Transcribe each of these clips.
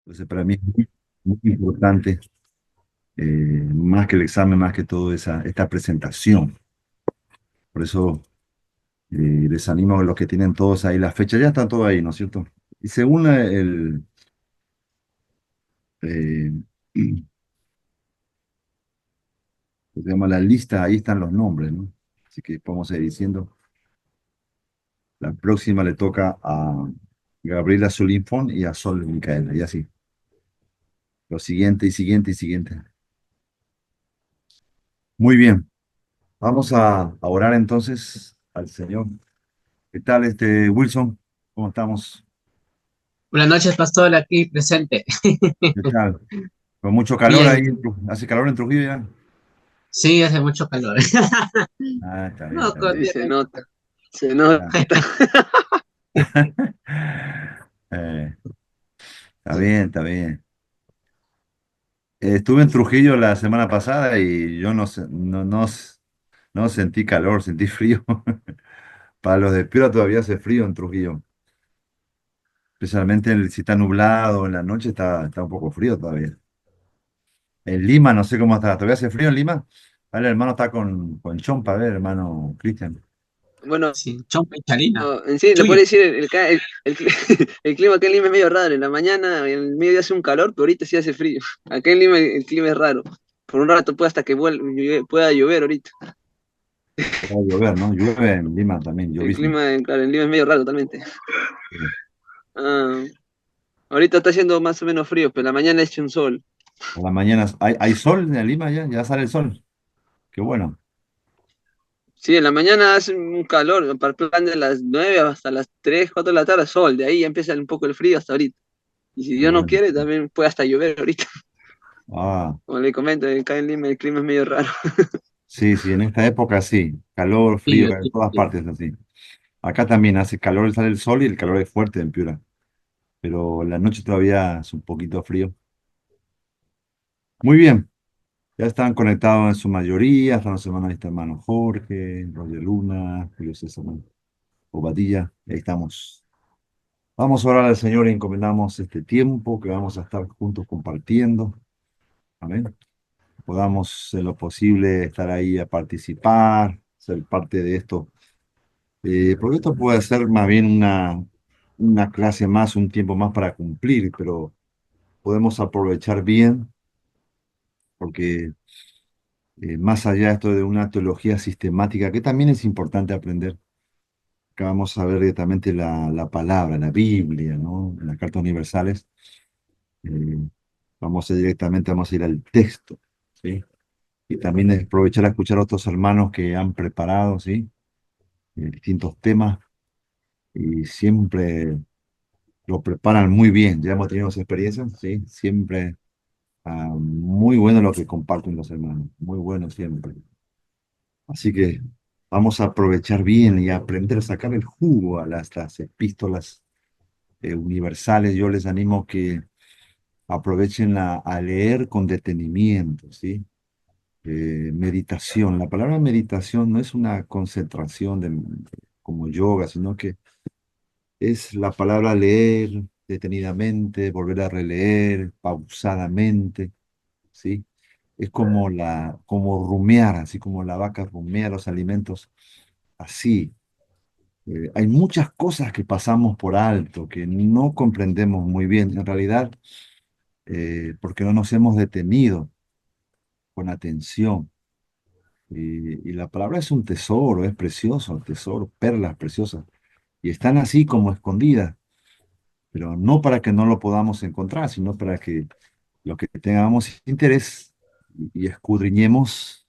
Entonces, para mí es muy, muy importante, más que el examen, más que todo esta presentación. Por eso les animo a los que tienen todos ahí las fechas, ya están todos ahí, ¿no es cierto? Y según eh, se llama la lista, ahí están los nombres, ¿no? Así que podemos ir diciendo, la próxima le toca a Gabriela Solinfón y a Sol Micaela, y así. Lo siguiente y siguiente y siguiente. Muy bien, vamos a orar entonces al Señor. ¿Qué tal, Wilson? ¿Cómo estamos? Buenas noches, pastor, aquí presente. ¿Qué tal? Con mucho calor ahí, Bien, ¿hace calor en Trujillo ya? sí, hace mucho calor. Ah, está bien, No, está con bien. Sí, se tierra. nota, se nota. Ah. Eh, está bien, está bien. Estuve en Trujillo la semana pasada y yo no sentí calor, sentí frío. Para los de Piura todavía hace frío en Trujillo. Especialmente si está nublado en la noche está un poco frío todavía. En Lima, no sé cómo está. ¿Todavía hace frío en Lima? Vale, el hermano está con chompa, a ver, hermano Cristian. Bueno, Sí, chompa y charina. en sí, le Chuyo. puedo decir, el clima acá en Lima es medio raro. En la mañana, en el mediodía hace un calor, pero ahorita sí hace frío. Acá en Lima el clima es raro. Por un rato puede hasta que pueda llover ahorita. Va a llover, ¿no? Llueve en Lima también, El llovizna. clima, claro, en Lima es medio raro totalmente. Ah, ahorita está haciendo más o menos frío, pero en la mañana ha hecho un sol. A las mañanas, ¿hay sol en Lima ya? Ya sale el sol. Qué bueno. Sí, en la mañana hace un calor, para el plan de las 9 hasta las 3 4 de la tarde, sol. De ahí ya empieza un poco el frío hasta ahorita. Y si Dios no Bueno. quiere, también puede hasta llover ahorita. Ah, Como le comento, acá en Lima el clima es medio raro. sí, sí, en esta época sí. Calor, frío, Tibio, en tibio, todas tibio. partes así. Acá también hace calor, sale el sol y el calor es fuerte en Piura. Pero en la noche todavía es un poquito frío. Muy bien. Ya están conectados en su mayoría. Están los hermanos, ahí está hermano Jorge, Roger Luna, Julio César Bobadilla. Ahí estamos. Vamos a orar al Señor y encomendamos este tiempo que vamos a estar juntos compartiendo. Amén. Podamos en lo posible estar ahí a participar, ser parte de esto. Porque esto puede ser más bien una clase más, un tiempo más para cumplir, pero podemos aprovechar bien, porque más allá de esto de una teología sistemática, que también es importante aprender, acá vamos a ver directamente la palabra, la Biblia, ¿no? En las cartas universales. eh, vamos a ir al texto, ¿sí? Y también aprovechar a escuchar a otros hermanos que han preparado, ¿sí? Distintos temas y siempre lo preparan muy bien. Ya hemos tenido esa experiencia, ¿sí? Siempre muy bueno lo que comparten los hermanos, muy bueno siempre. Así que vamos a aprovechar bien y aprender a sacar el jugo a las epístolas universales. Yo les animo que aprovechen a leer con detenimiento, ¿sí? Meditación. La palabra meditación no es una concentración como yoga, sino que es la palabra leer detenidamente, volver a releer pausadamente, ¿sí? Es como rumiar, así como la vaca rumea los alimentos, así. Hay muchas cosas que pasamos por alto, que no comprendemos muy bien, en realidad, porque no nos hemos detenido con atención. Y la palabra es un tesoro, es precioso, tesoro, perlas preciosas. Y están así como escondidas, pero no para que no lo podamos encontrar, sino para que lo que tengamos interés y escudriñemos,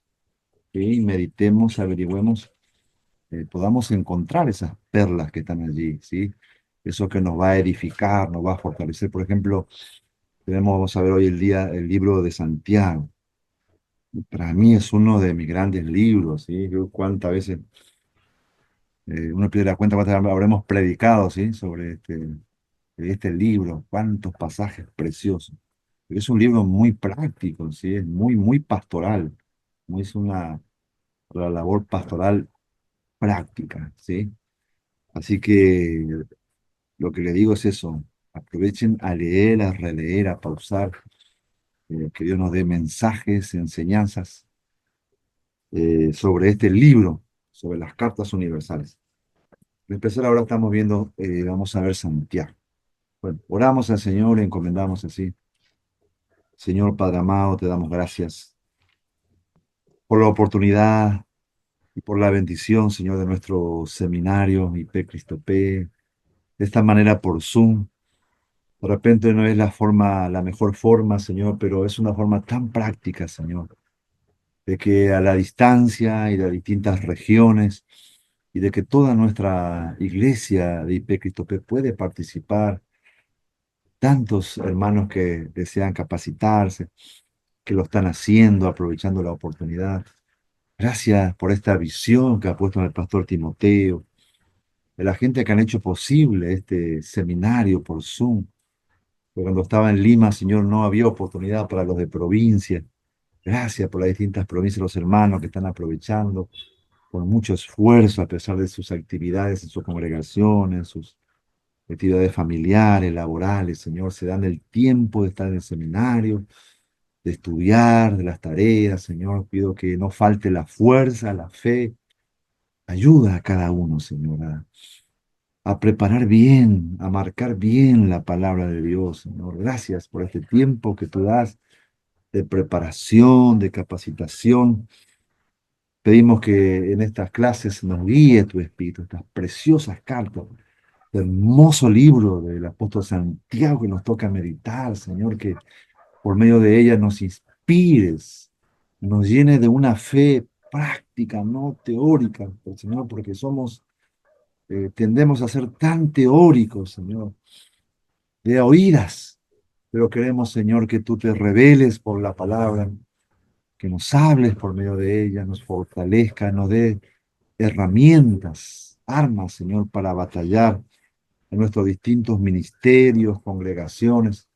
y meditemos, averigüemos, podamos encontrar esas perlas que están allí, ¿sí? Eso que nos va a edificar, nos va a fortalecer. Por ejemplo, vamos a ver hoy el día el libro de Santiago. Para mí es uno de mis grandes libros, ¿sí? Yo cuántas veces uno pierde la cuenta cuántas habremos predicado, ¿sí? Sobre este libro, cuántos pasajes preciosos. Es un libro muy práctico, ¿sí? Es muy, muy pastoral. Es una labor pastoral práctica, ¿sí? Así que lo que le digo es eso, aprovechen a leer, a releer, a pausar, que Dios nos dé mensajes, enseñanzas sobre este libro, sobre las cartas universales. En especial ahora estamos viendo, vamos a ver Santiago. Bueno, oramos al Señor y encomendamos así. Señor Padre amado, te damos gracias por la oportunidad y por la bendición, Señor, de nuestro seminario IP Cristo P. De esta manera por Zoom. De repente no es la forma, la mejor forma, Señor, pero es una forma tan práctica, Señor, de que a la distancia y de distintas regiones y de que toda nuestra iglesia de IP Cristo P puede participar, tantos hermanos que desean capacitarse, que lo están haciendo, aprovechando la oportunidad. Gracias por esta visión que ha puesto en el pastor Timoteo, de la gente que han hecho posible este seminario por Zoom. Porque cuando estaba en Lima, Señor, no había oportunidad para los de provincia. Gracias por las distintas provincias, los hermanos que están aprovechando con mucho esfuerzo, a pesar de sus actividades en sus congregaciones, sus actividades familiares, laborales, Señor, se dan el tiempo de estar en el seminario, de estudiar, de las tareas, Señor. Pido que no falte la fuerza, la fe. Ayuda a cada uno, Señor, a preparar bien, a marcar bien la palabra de Dios, Señor. Gracias por este tiempo que tú das de preparación, de capacitación. Pedimos que en estas clases nos guíe tu Espíritu, estas preciosas cartas, este hermoso libro del apóstol Santiago que nos toca meditar, Señor, que por medio de ella nos inspires, nos llene de una fe práctica, no teórica, Señor, porque tendemos a ser tan teóricos, Señor, de oídas, pero queremos, Señor, que tú te reveles por la palabra, que nos hables por medio de ella, nos fortalezca, nos dé herramientas, armas, Señor, para batallar en nuestros distintos ministerios, congregaciones.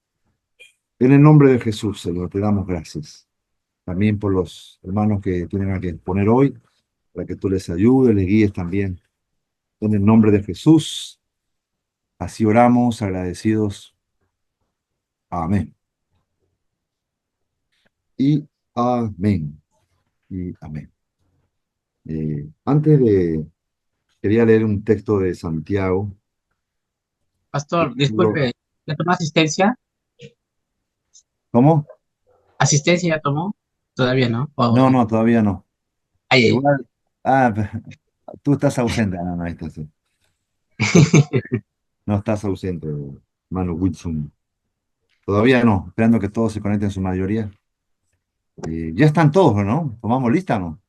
En el nombre de Jesús, Señor, te damos gracias. También por los hermanos que tienen a que exponer hoy, para que tú les ayudes, les guíes también. En el nombre de Jesús, así oramos, agradecidos. Amén. Y amén. Y amén. Quería leer un texto de Santiago. Pastor, disculpe, ¿ya tomó asistencia? ¿Cómo? ¿Asistencia ya tomó? Todavía no. ¿O No, no? no, todavía no. Ay, ay. Igual, ah, tú estás ausente. No, no, ahí estás. Sí. No estás ausente, hermano Wilson. Todavía no, esperando que todos se conecten en su mayoría. Ya están todos, ¿no? ¿Tomamos lista o no?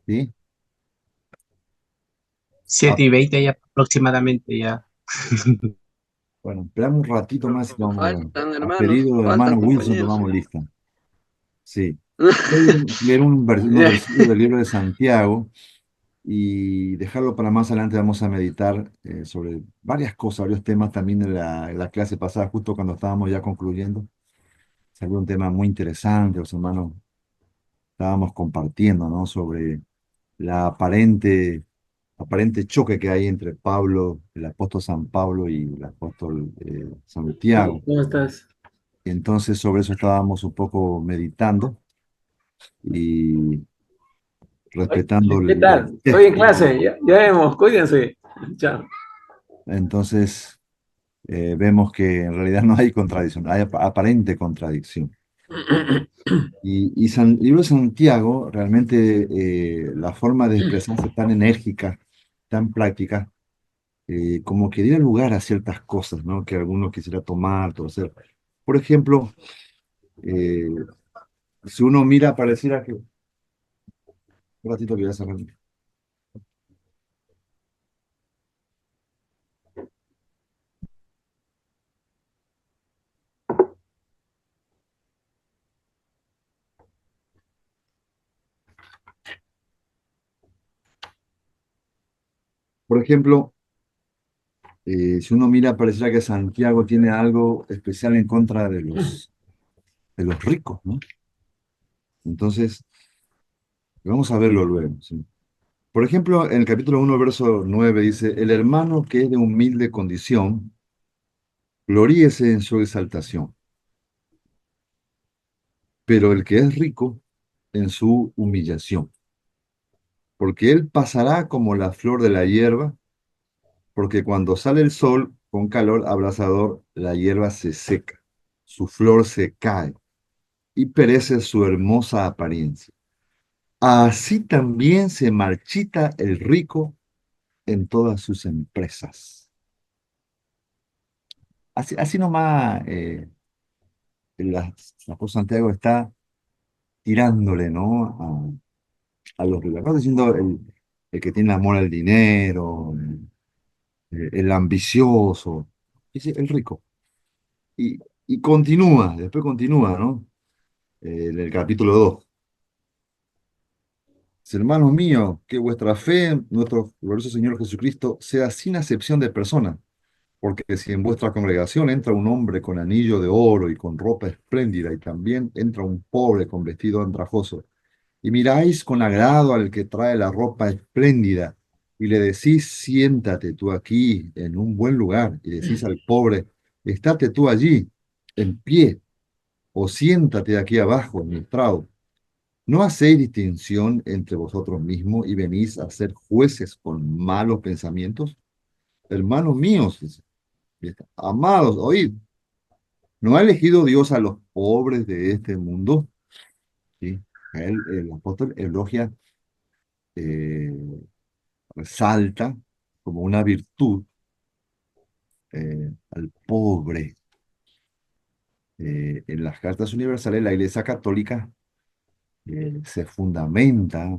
Sí. Ah, 7:20 ya aproximadamente ya. bueno, esperamos un ratito más y Nos vamos faltan, a hermanos, pedido nos del faltan hermano Wilson, compañeros. tomamos lista. Sí. Leer unos versículos del libro de Santiago y dejarlo para más adelante. Vamos a meditar sobre varias cosas, varios temas también de la clase pasada, justo cuando estábamos ya concluyendo. Salió un tema muy interesante, los hermanos estábamos compartiendo, ¿no? Sobre la aparente choque que hay entre Pablo, el apóstol San Pablo y el apóstol Santiago. ¿Cómo estás? Y entonces sobre eso estábamos un poco meditando y respetando ¿Qué el tal? Estoy en texto. clase, ya vemos, cuídense. Chao. Entonces vemos que en realidad no hay contradicción, hay aparente contradicción. Y el libro de Santiago, realmente la forma de expresarse tan enérgica, tan práctica, como que dio lugar a ciertas cosas, ¿no? Que alguno quisiera tomar, torcer. Por ejemplo, eh, si uno mira, pareciera que... Un ratito que voy a cerrar. Por ejemplo, si uno mira, pareciera que Santiago tiene algo especial en contra de los ricos, ¿no? Entonces, vamos a verlo luego, ¿sí? Por ejemplo, en el capítulo 1, verso 9 dice, el hermano que es de humilde condición, gloríese en su exaltación, pero el que es rico en su humillación, porque él pasará como la flor de la hierba, porque cuando sale el sol con calor abrasador, la hierba se seca, su flor se cae y perece su hermosa apariencia. Así también se marchita el rico en todas sus empresas. Así nomás, el apóstol Santiago está tirándole, ¿no? A los ricos. No diciendo el que tiene amor al dinero, el ambicioso, dice el rico. Y continúa, después continúa, ¿no? En el capítulo 2. Hermanos míos, que vuestra fe en nuestro glorioso Señor Jesucristo sea sin acepción de persona, porque si en vuestra congregación entra un hombre con anillo de oro y con ropa espléndida, y también entra un pobre con vestido andrajoso, y miráis con agrado al que trae la ropa espléndida, y le decís, siéntate tú aquí en un buen lugar, y decís al pobre, estate tú allí, en pie, o siéntate aquí abajo en mi estrado. ¿No hacéis distinción entre vosotros mismos y venís a ser jueces con malos pensamientos? Hermanos míos, dice, amados, oíd, ¿no ha elegido Dios a los pobres de este mundo? ¿Sí? El apóstol elogia, eh, resalta como una virtud al pobre. En las cartas universales, la Iglesia Católica se fundamenta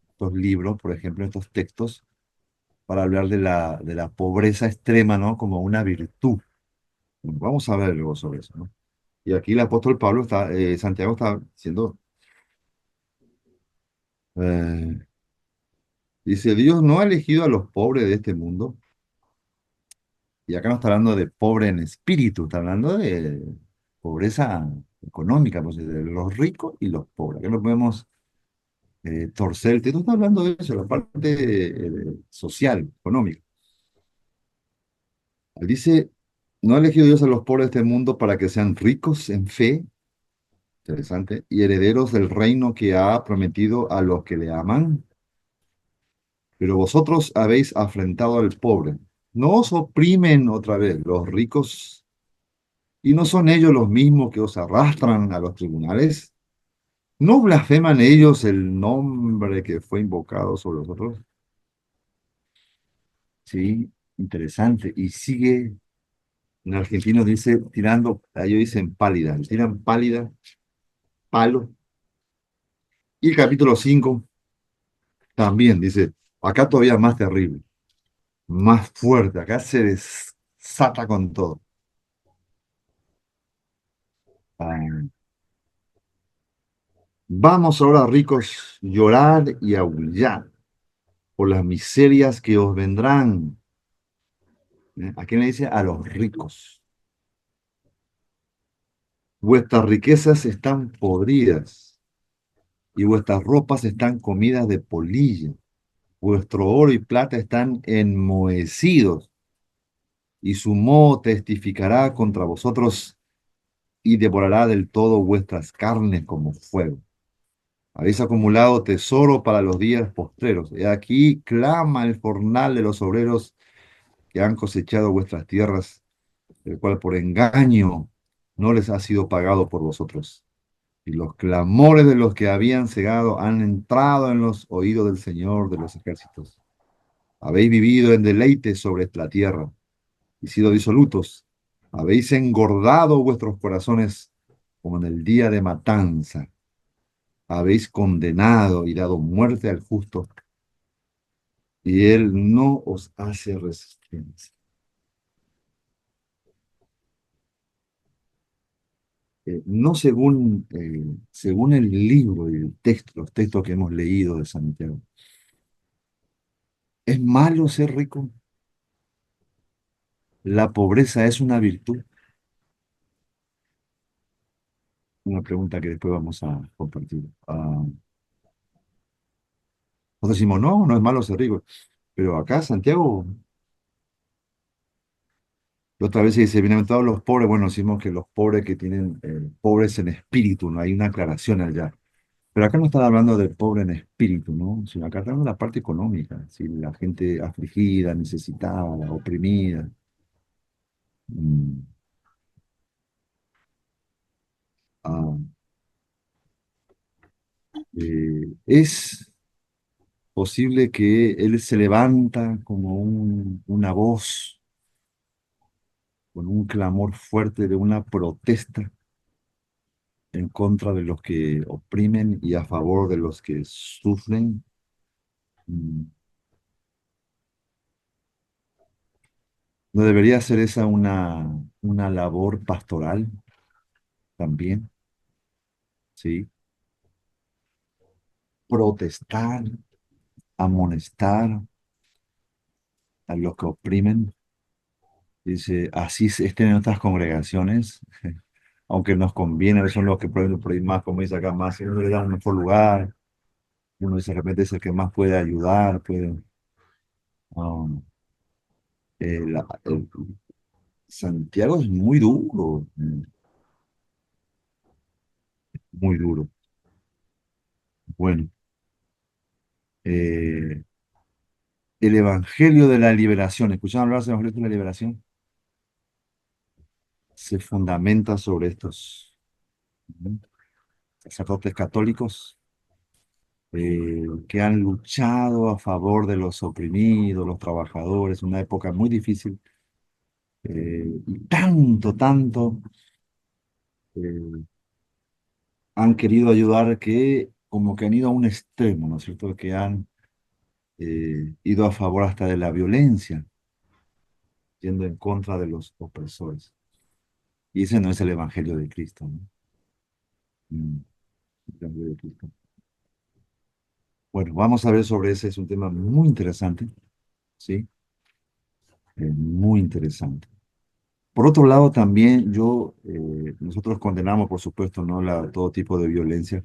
estos libros, por ejemplo, estos textos, para hablar de la pobreza extrema, ¿no? Como una virtud. Vamos a ver luego sobre eso, ¿no? Y aquí el apóstol Pablo está, Santiago está diciendo, eh, dice, Dios no ha elegido a los pobres de este mundo, y acá no está hablando de pobre en espíritu, está hablando de pobreza económica, pues, de los ricos y los pobres. Acá no podemos torcer el texto, está hablando de eso, la parte social, económica. Dice, no ha elegido Dios a los pobres de este mundo para que sean ricos en fe, interesante, y herederos del reino que ha prometido a los que le aman. Pero vosotros habéis afrentado al pobre. ¿No os oprimen otra vez los ricos? ¿Y no son ellos los mismos que os arrastran a los tribunales? ¿No blasfeman ellos el nombre que fue invocado sobre vosotros? Sí, interesante. Y sigue, en argentino dice, tirando, ellos dicen pálida, tiran pálida, palo. Y el capítulo 5 también dice, acá todavía más terrible, más fuerte, acá se desata con todo. Ah, vamos ahora, ricos, llorar y aullar por las miserias que os vendrán. ¿A quién le dice? A los ricos. Vuestras riquezas están podridas y vuestras ropas están comidas de polilla. Vuestro oro y plata están enmohecidos y su moho testificará contra vosotros y devorará del todo vuestras carnes como fuego. Habéis acumulado tesoro para los días postreros. He aquí clama el jornal de los obreros que han cosechado vuestras tierras, el cual por engaño no les ha sido pagado por vosotros. Y los clamores de los que habían cegado han entrado en los oídos del Señor de los ejércitos. Habéis vivido en deleite sobre la tierra y sido disolutos. Habéis engordado vuestros corazones como en el día de matanza. Habéis condenado y dado muerte al justo, y él no os hace resistencia. No según el libro y el texto, los textos que hemos leído de Santiago. ¿Es malo ser rico? ¿La pobreza es una virtud? Una pregunta que después vamos a compartir. Nosotros decimos, no, no es malo ser rico. Pero acá, Santiago, la otra vez se dice, bienaventurados los pobres. Bueno, decimos que los pobres que tienen, pobres en espíritu, no hay una aclaración allá. Pero acá no está hablando del pobre en espíritu, ¿no? Sino acá está hablando de la parte económica, ¿sí? La gente afligida, necesitada, oprimida. Mm, ah, es posible que él se levanta como una voz con un clamor fuerte de una protesta en contra de los que oprimen y a favor de los que sufren. Mm, ¿No debería ser esa una labor pastoral también? ¿Sí? Protestar, amonestar a los que oprimen. Dice, así estén en otras congregaciones, aunque nos conviene, son los que por ahí más, como dice acá, más, si uno le da un mejor lugar, uno dice, de repente es el que más puede ayudar, puede. um, el Santiago es muy duro, muy duro. Bueno, eh, el Evangelio de la Liberación, ¿escucharon hablar del Evangelio de la Liberación? Se fundamenta sobre estos, ¿no?, sacerdotes católicos que han luchado a favor de los oprimidos, los trabajadores, una época muy difícil, y tanto, tanto eh, han querido ayudar que como que han ido a un extremo, ¿no es cierto? Que han ido a favor hasta de la violencia, yendo en contra de los opresores. Y ese no es el Evangelio de Cristo, ¿no? Mm, el Evangelio de Cristo. Bueno, vamos a ver sobre ese, es un tema muy interesante, ¿sí? Muy interesante. Por otro lado, también nosotros condenamos, por supuesto, ¿no?, todo tipo de violencia,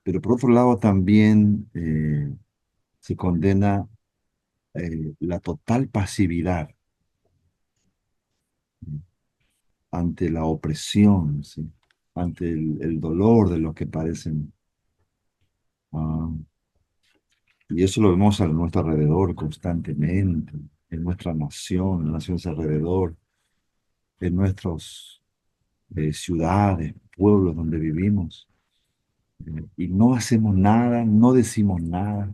pero por otro lado también se condena la total pasividad ante la opresión, ¿sí?, ante el dolor de los que padecen. Ah, y eso lo vemos a nuestro alrededor constantemente, en nuestra nación, en las naciones alrededor, en nuestras ciudades, pueblos donde vivimos. Y no hacemos nada, no decimos nada.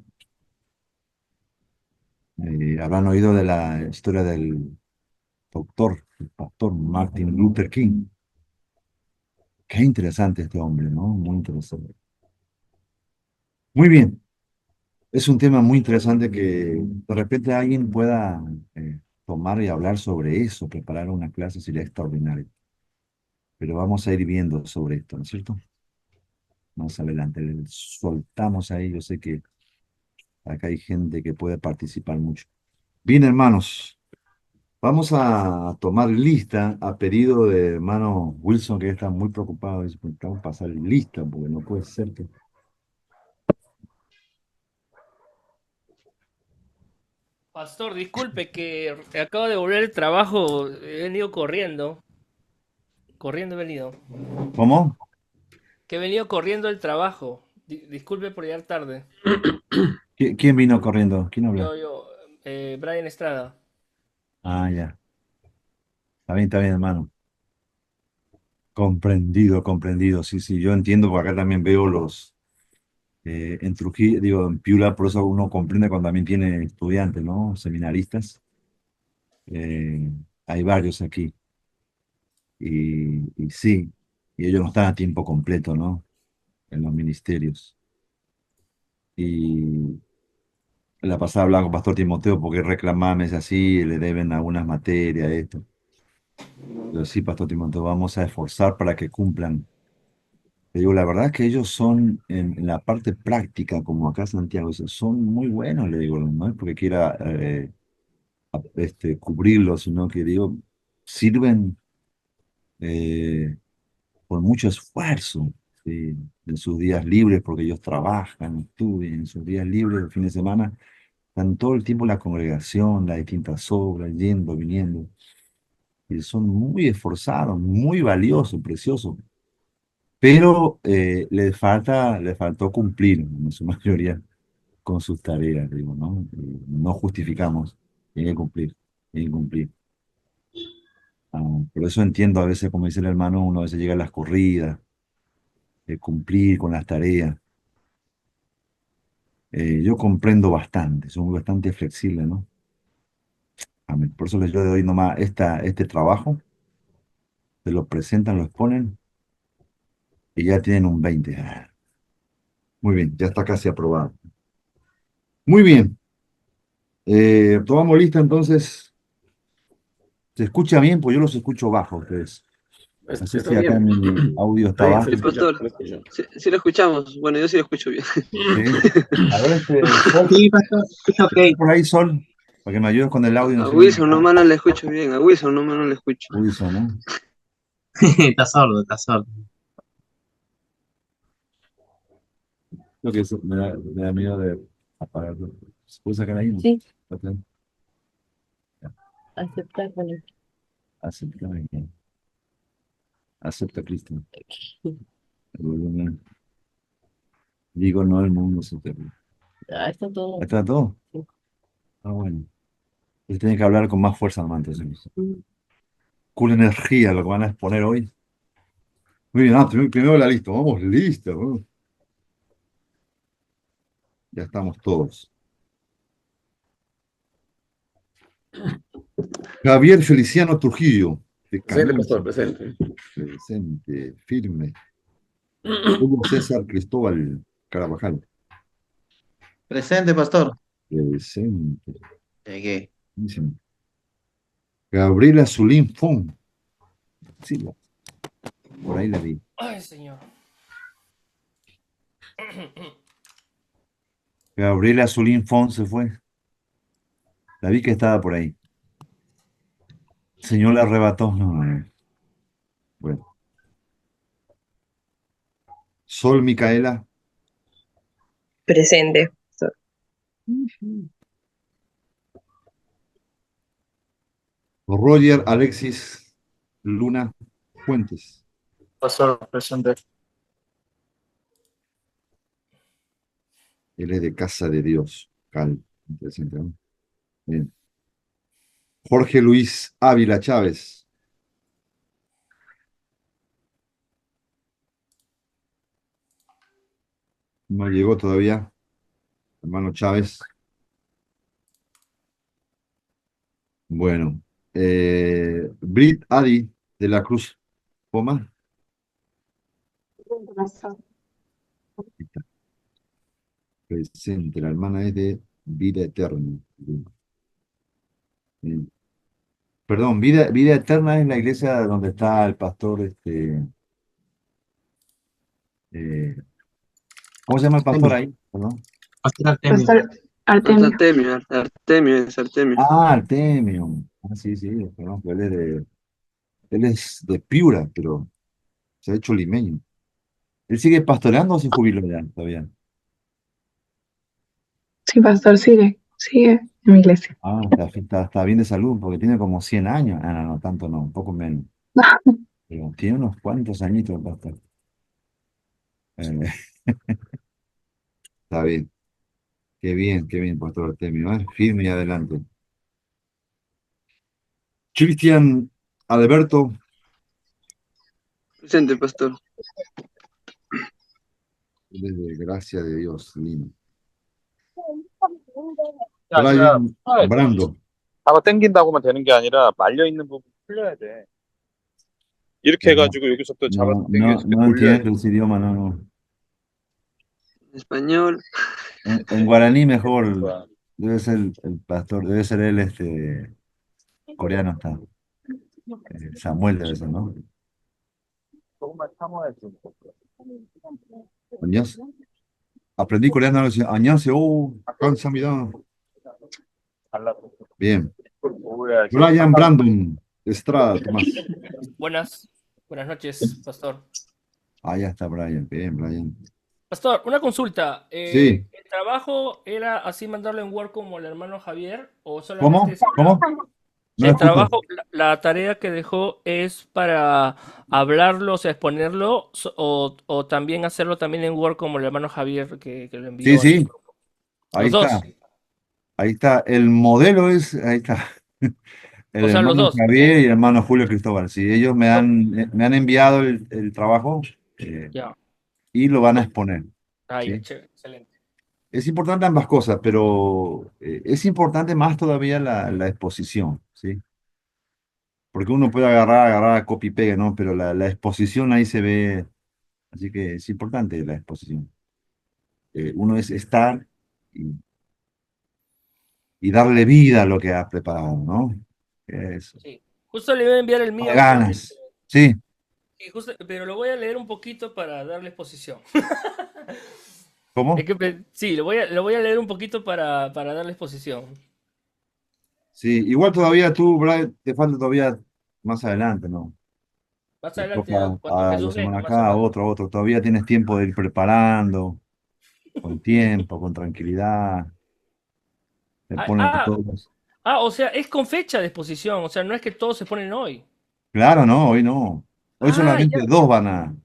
Habrán oído de la historia del el pastor Martin Luther King. Qué interesante este hombre, ¿no? Muy interesante. Muy bien, es un tema muy interesante que de repente alguien pueda tomar y hablar sobre eso, preparar una clase sería extraordinario. Pero vamos a ir viendo sobre esto, ¿no es cierto? Más adelante, le soltamos ahí, yo sé que acá hay gente que puede participar mucho. Bien, hermanos, vamos a tomar lista a pedido de hermano Wilson, que está muy preocupado. Dice, "Pues, tengo que pasar lista, porque no puede ser que..." Pastor, disculpe que acabo de volver del trabajo, he venido corriendo he venido, ¿Cómo? que he venido corriendo del trabajo. Disculpe por llegar tarde. ¿Quién vino corriendo? ¿Quién habla? Brian Estrada. Ah, ya. Está bien, hermano. Comprendido, comprendido. Sí, sí, yo entiendo, porque acá también veo en Trujillo, digo, en Piura, por eso uno comprende cuando también tiene estudiantes, ¿no? Seminaristas. Eh, Hay varios aquí. Y sí, y ellos no están a tiempo completo, ¿no? En los ministerios. Y la pasada hablaba con Pastor Timoteo porque reclamaba, me dice así, le deben algunas materias, esto. Pero sí, Pastor Timoteo, vamos a esforzar para que cumplan. Te digo, la verdad es que ellos son en la parte práctica, como acá Santiago, son muy buenos, le digo, no es porque quiera cubrirlos, sino que digo, sirven con mucho esfuerzo. sí, en sus días libres, porque ellos trabajan, estudian, en sus días libres, el fin de semana, están todo el tiempo en la congregación, las distintas obras, yendo, viniendo, y son muy esforzados, muy valiosos, preciosos, pero le faltó cumplir en su mayoría con sus tareas, digo, ¿no? No justificamos, tiene que cumplir, tiene que cumplir. Ah, por eso entiendo a veces, como dice el hermano, uno a veces llega a las corridas, de cumplir con las tareas. Yo comprendo bastante, soy bastante flexible, ¿no? Amén. Por eso yo le doy nomás este trabajo, se lo presentan, lo exponen y ya tienen un 20. Ah, muy bien, ya está casi aprobado. Muy bien, tomamos lista entonces. ¿Se escucha bien? Pues yo los escucho bajo ustedes. No sé Está si acá bien. mi audio está Está bien, se bajo. le Sí, escucha, pastor. se le escucha. Sí lo escuchamos. Bueno, yo sí lo escucho bien. ¿Sí? A ver, Sol, Sí, pastor, escucha ¿estás ok. por ahí, Sol? Para que me ayudes con el audio, no A sé dónde Wilson está. nomás no le escucho bien. A Wilson nomás no le escucho. Wilson, ¿no? Está sordo, está sordo. Lo que me da miedo de apagarlo. ¿Se puede sacar ahí? ¿No? Sí, Ok, ya. aceptar con el... Acepta, acepta a Cristo. El volumen. Digo, no, el mundo se te... Ah, está todo. ¿Está todo? Sí. Ah, bueno. Entonces tiene que hablar con más fuerza, hermano. Entonces, Mm. cool energía lo que van a exponer hoy. Muy bien, primero la lista. Vamos, listo. Ya estamos todos. Javier Feliciano Trujillo, de Presente, Canudos, pastor, presente. presente, firme. Hugo César Cristóbal Carabajal, Presente, pastor. presente. Llegué. Buenísimo. Gabriela Zulín Fon, sí, por ahí la vi. Ay, señor. Gabriela Zulín Fon se fue. La vi que estaba por ahí. El Señor la arrebató. No, no. Bueno. Sol Micaela, Presente. Roger Alexis Luna Fuentes. Pastor, presente. Él es de Casa de Dios. Cal. Interesante, ¿no? Bien. Jorge Luis Ávila Chávez. No llegó todavía. Hermano Chávez. Bueno. Brit Adi de la Cruz Poma. Ahí está, presente. La hermana es de Vida Eterna. Bien. Perdón, Vida Eterna es la iglesia donde está el pastor, eh, ¿cómo se llama el pastor Artemio, ahí? Perdón. pastor Artemio. Pastor Artemio. Artemio es Artemio. Ah, Artemio. Ah, sí, sí, perdón, él es de Piura, pero se ha hecho limeño. ¿Él sigue pastoreando o se jubiló ya todavía? Sí, pastor, sigue en mi iglesia. Ah, está bien de salud porque tiene como 100 años. Ah, no, no, tanto no, un poco menos. Pero tiene unos cuantos añitos el pastor. Eh, está bien. Qué bien, pastor Artemio. Firme y adelante. Cristian Alberto, Presente, pastor. desde Gracia de Dios, Lima. 아니라 Brian Brando. 잡아당긴다고만 되는 게 아니라 말려 있는 부분 풀려야 돼. 이렇게 No, 해가지고 여기서 또 잡아당겨서 no 돌려야 돼. entiendo ese idioma, no, no. Español. En guaraní mejor debe ser el pastor, debe ser él coreano está. Samuel debe ser, ¿no? 조금만 참아야지. Añas. Aprendí coreano, 안녕하세요. 감사합니다. 달라고. Bien. 뭐야? Brian Brandon Estrada, Tomás. Buenas noches, pastor. Ah, ya está Brian. Bien, Brian. Pastor, una consulta. Sí. ¿El trabajo era así mandarlo en Word como el hermano Javier? ¿O solamente ¿Cómo? ¿Cómo? No el escucho. trabajo, la tarea que dejó es para hablarlo, o sea, exponerlo, o también hacerlo también en Word como el hermano Javier que lo Sí, envió a su sí. grupo? Ahí Los dos. está. Ahí está. El modelo es, ahí está. El O sea, los hermano dos. Javier y el hermano Julio Cristóbal. Sí, ellos me han enviado el trabajo Ya. y lo van a exponer. Ah, ya, ¿Sí? chévere, excelente. Es importante ambas cosas, pero es importante más todavía la exposición, ¿sí? Porque uno puede agarrar copy y pega, ¿no? Pero la exposición ahí se ve, así que es importante la exposición. Uno es estar y, y darle vida a lo que ha preparado, ¿no? Eso. Sí. Justo le voy a enviar el De mío, ganas. Sí. pero lo voy a leer un poquito para darle exposición. ¿Cómo? Sí, lo voy a leer un poquito para darle exposición. Sí, igual todavía tú, Brian, te falta todavía más adelante, ¿no? Más Te adelante, toca cuando a la Jesús venga, semana más o acá, menos. otro. Todavía tienes tiempo de ir preparando, con tiempo, con tranquilidad. Te Ah, ponen ah, todos. o sea, es con fecha de exposición, o sea, no es que todos se ponen hoy. Claro, no, hoy no. Hoy Ah, solamente ya. dos van a.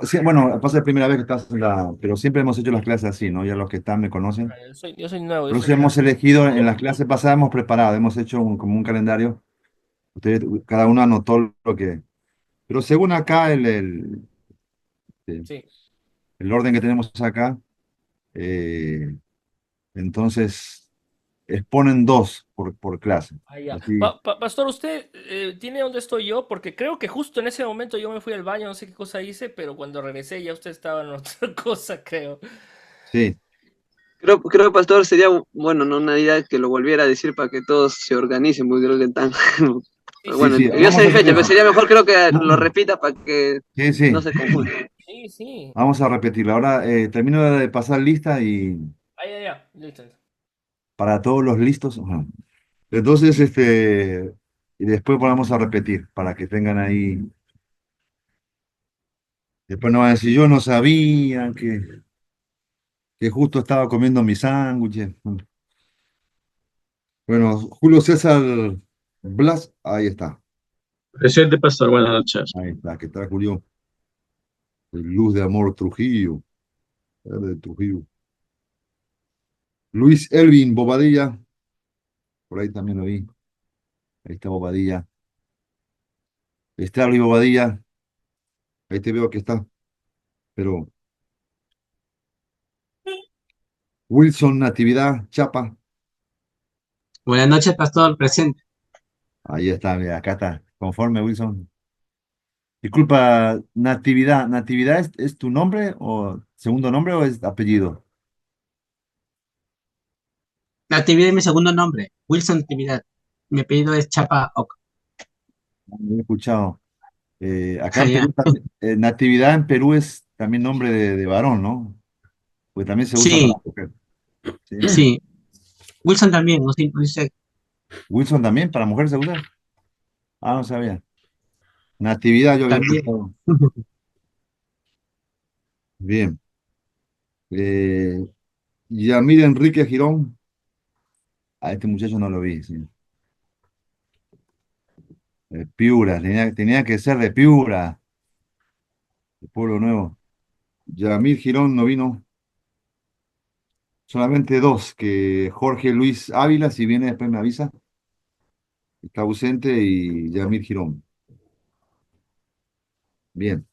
Sí, bueno, pasa la primera vez que estás en la. Pero siempre hemos hecho las clases así, ¿no? Ya los que están me conocen. Yo soy nuevo, yo Por soy eso nuevo. hemos elegido, en las clases pasadas hemos preparado, hemos hecho como un calendario. Ustedes, cada uno anotó lo que. Pero según acá, Sí. el orden que tenemos acá, eh, entonces exponen dos por clase. Ah, ya. Así. Pastor, ¿usted tiene dónde estoy yo? Porque creo que justo en ese momento yo me fui al baño, no sé qué cosa hice, pero cuando regresé ya usted estaba en otra cosa, creo. Sí, Creo, Pastor, sería bueno, ¿no? Una idea que lo volviera a decir para que todos se organicen, porque creo que están. Sí, Pero sí, sí, bueno, sí, yo vamos sé a mi hacer fecha, pero eso. sería mejor creo que lo repita para que Sí, no sí, se confunda. sí, sí. vamos a repetirlo. Ahora termino de pasar lista y Ah, ya, ya. Listo. para todos los listos. Ajá. Entonces, y después vamos a repetir para que tengan ahí. Después no van a decir, yo no sabía que justo estaba comiendo mi sándwich. Bueno, Julio César Blas, ahí está. Presente, pastor, buenas noches. Ahí está, que está Julio. Luz de Amor Trujillo. De Trujillo. Luis Elvin Bobadilla, por ahí también lo vi. Ahí está Bobadilla. Está Luis Bobadilla, ahí te veo que está. Pero Wilson Natividad, Chapa, Buenas noches, pastor, presente. ahí está, mira, acá está. Conforme, Wilson. Disculpa, Natividad. ¿Natividad es tu nombre o segundo nombre o es apellido? Natividad es mi segundo nombre, Wilson Natividad. Mi apellido es Chapa Oc. No he escuchado. Acá Ah, en ya. Perú, Natividad en Perú es también nombre de varón, ¿no? Pues también se usa para Sí, mujer. ¿Sí? sí. Wilson también, no sé. Wilson también, para mujer se usa. Ah, no sabía. Natividad yo había También. escuchado. Bien. Eh, Yamir Enrique Girón. A este muchacho no lo vi, sí. Piura, tenía que ser de Piura, de Pueblo Nuevo. Yamir Girón no vino. Solamente dos, que Jorge Luis Ávila, si viene después me avisa, está ausente, y Yamir Girón. Bien.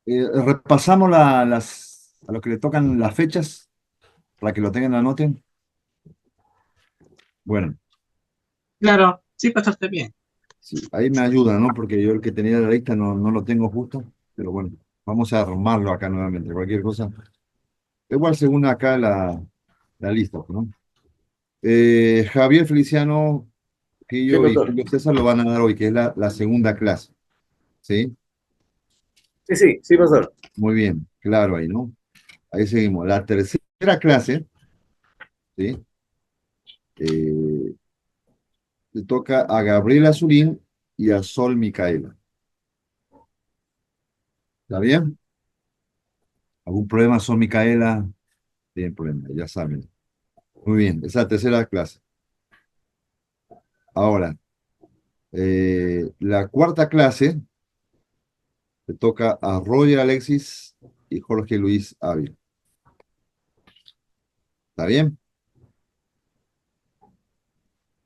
Repasamos a lo que le tocan las fechas, para que lo tengan, anoten. Bueno, Claro, sí, pastor, está bien. sí, ahí me ayuda, ¿no? Porque yo el que tenía la lista no lo tengo justo, pero bueno, vamos a armarlo acá nuevamente, cualquier cosa. Igual según acá la lista, ¿no? Javier Feliciano, Sí, Quillo y pastor. Julio César lo van a dar hoy, que es la segunda clase, ¿sí? Sí, sí, sí, pastor. Muy bien, claro ahí, ¿no? Ahí seguimos. La tercera clase, ¿sí? le toca a Gabriela Zulín y a Sol Micaela. ¿Está bien? ¿Algún problema, Sol Micaela? Tienen problema, ya saben. Muy bien, esa es la tercera clase. Ahora, la cuarta clase le toca a Roger Alexis y Jorge Luis Ávila. ¿Está bien?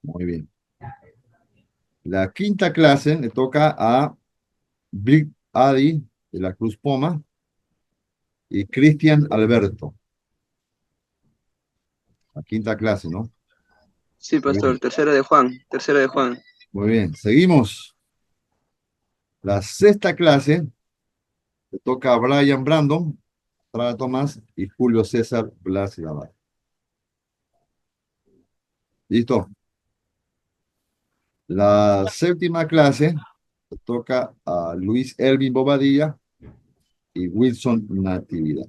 Muy bien. La quinta clase le toca a Vic Adi de la Cruz Poma y Cristian Alberto. La quinta clase, ¿no? Sí, Muy pastor, bien. tercera de Juan, tercera de Juan. Muy bien, seguimos. La sexta clase le toca a Brian Brandon, Sara Tomás y Julio César Blas Lavar. ¿Listo? La séptima clase le toca a Luis Elvin Bobadilla y Wilson Natividad.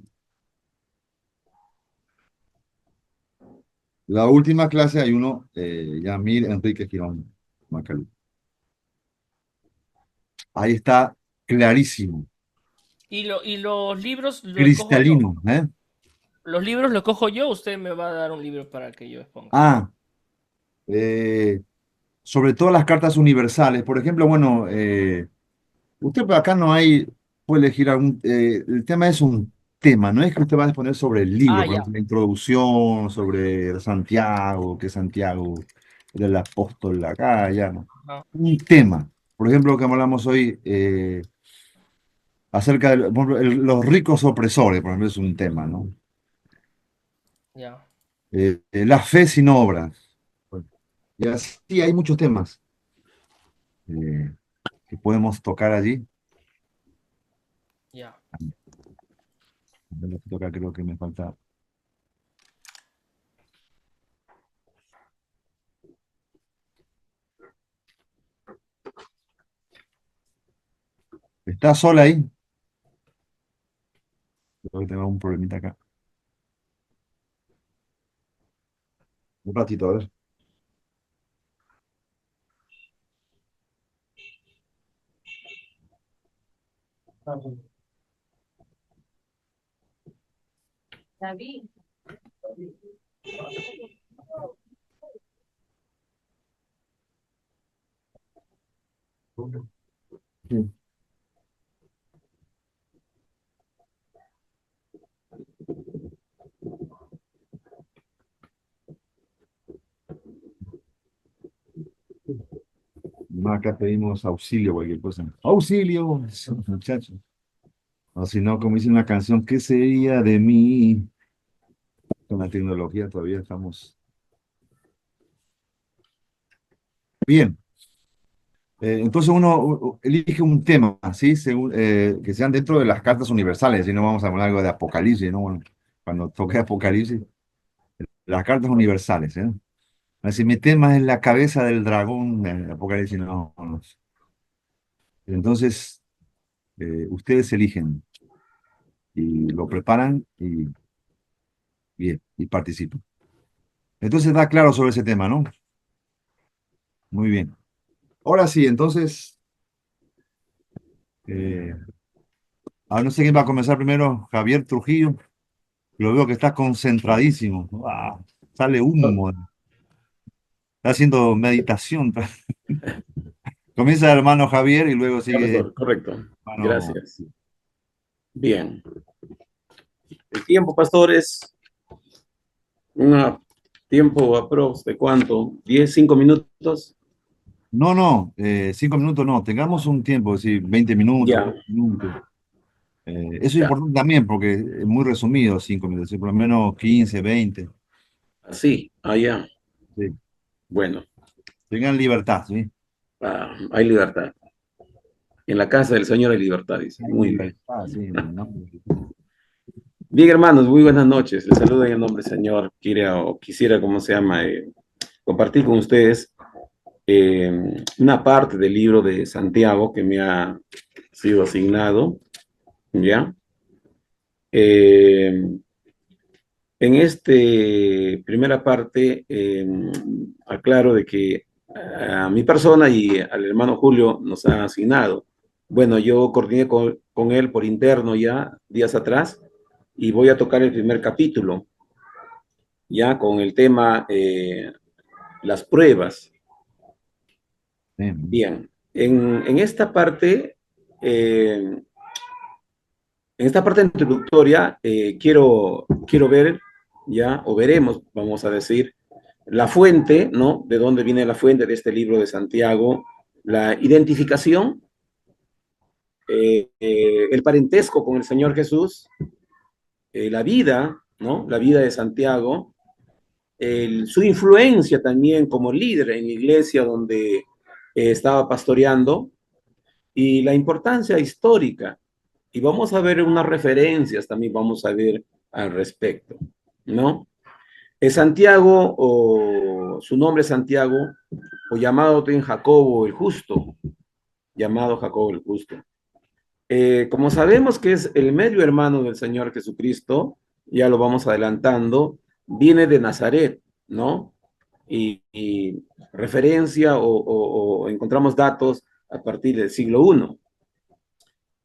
La última clase hay uno, Yamil Enrique Girón Macalú. Ahí está clarísimo, Y los libros los cojo yo. cristalino, ¿eh? Los libros los cojo yo, usted me va a dar un libro para que yo exponga. Ah, sobre todo las cartas universales. Por ejemplo, bueno, usted por acá no hay, puede elegir algún, el tema es un tema, no es que usted va a exponer sobre el libro, Ah, por ya. ejemplo, la introducción, sobre Santiago, que Santiago era el apóstol acá, ya, ¿no? Ajá. Un tema. Por ejemplo, lo que hablamos hoy acerca de por ejemplo, los ricos opresores, por ejemplo, es un tema, ¿no? Ya. La fe sin obras. Y así hay muchos temas eh, que podemos tocar allí. Ya. Lo que toca, creo que me falta. ¿Está sola ahí? Creo que tengo un problemita acá. Un ratito, a ver. David. Sí. No, acá pedimos auxilio, cualquier cosa. ¡Auxilio! Muchachos. O si no, como dice una canción, ¿qué sería de mí? Con la tecnología todavía estamos. Bien. Entonces uno elige un tema, ¿sí? Según, que sean dentro de las cartas universales, si no vamos a hablar algo de Apocalipsis, ¿no? Bueno, cuando toque Apocalipsis, las cartas universales, ¿eh? Si mi tema es la cabeza del dragón, Apocalipsis, no, no. Entonces, ustedes eligen y lo preparan y bien, y participan. Entonces da claro sobre ese tema, ¿no? Muy bien. Ahora sí, entonces, eh, no sé quién va a comenzar primero, Javier Trujillo. Lo veo que está concentradísimo. Ah, sale humo. Está haciendo meditación. Comienza el hermano Javier y luego Ya, sigue pastor, correcto. hermano. Gracias. Bien. El tiempo, pastor, es un tiempo aprox de cuánto, 10, 5 minutos. No, no, 5 minutos no. Tengamos un tiempo, sí, 20 minutos, Ya, 30 minutos. Eso es ya. importante también porque es muy resumido, 5 minutos, sí, por lo menos 15, 20. Así, allá. Sí. Bueno, Tengan libertad, ¿sí? hay libertad. En la casa del Señor hay libertad, dice. Hay Muy bien. libertad, sí, en el nombre de Jesús. Bien, hermanos, muy buenas noches. Les saludo en el nombre del Señor. Quisiera, ¿cómo se llama? Compartir con ustedes una parte del libro de Santiago que me ha sido asignado, ¿ya? En esta primera parte, aclaro de que a mi persona y al hermano Julio nos ha asignado. Bueno, yo coordiné con él por interno ya días atrás y voy a tocar el primer capítulo, ya con el tema las pruebas. Bien, en esta parte, en esta parte introductoria, quiero ver, ya, o veremos, vamos a decir, la fuente, ¿no? De dónde viene la fuente de este libro de Santiago, la identificación, el parentesco con el Señor Jesús, la vida, ¿no? La vida de Santiago, su influencia también como líder en la iglesia donde estaba pastoreando, y la importancia histórica. Y vamos a ver unas referencias también, vamos a ver al respecto, ¿no? Santiago, o su nombre es Santiago, o llamado también Jacobo el Justo, llamado Jacobo el Justo. Como sabemos que es el medio hermano del Señor Jesucristo, ya lo vamos adelantando, viene de Nazaret, ¿no? Y referencia o encontramos datos a partir del siglo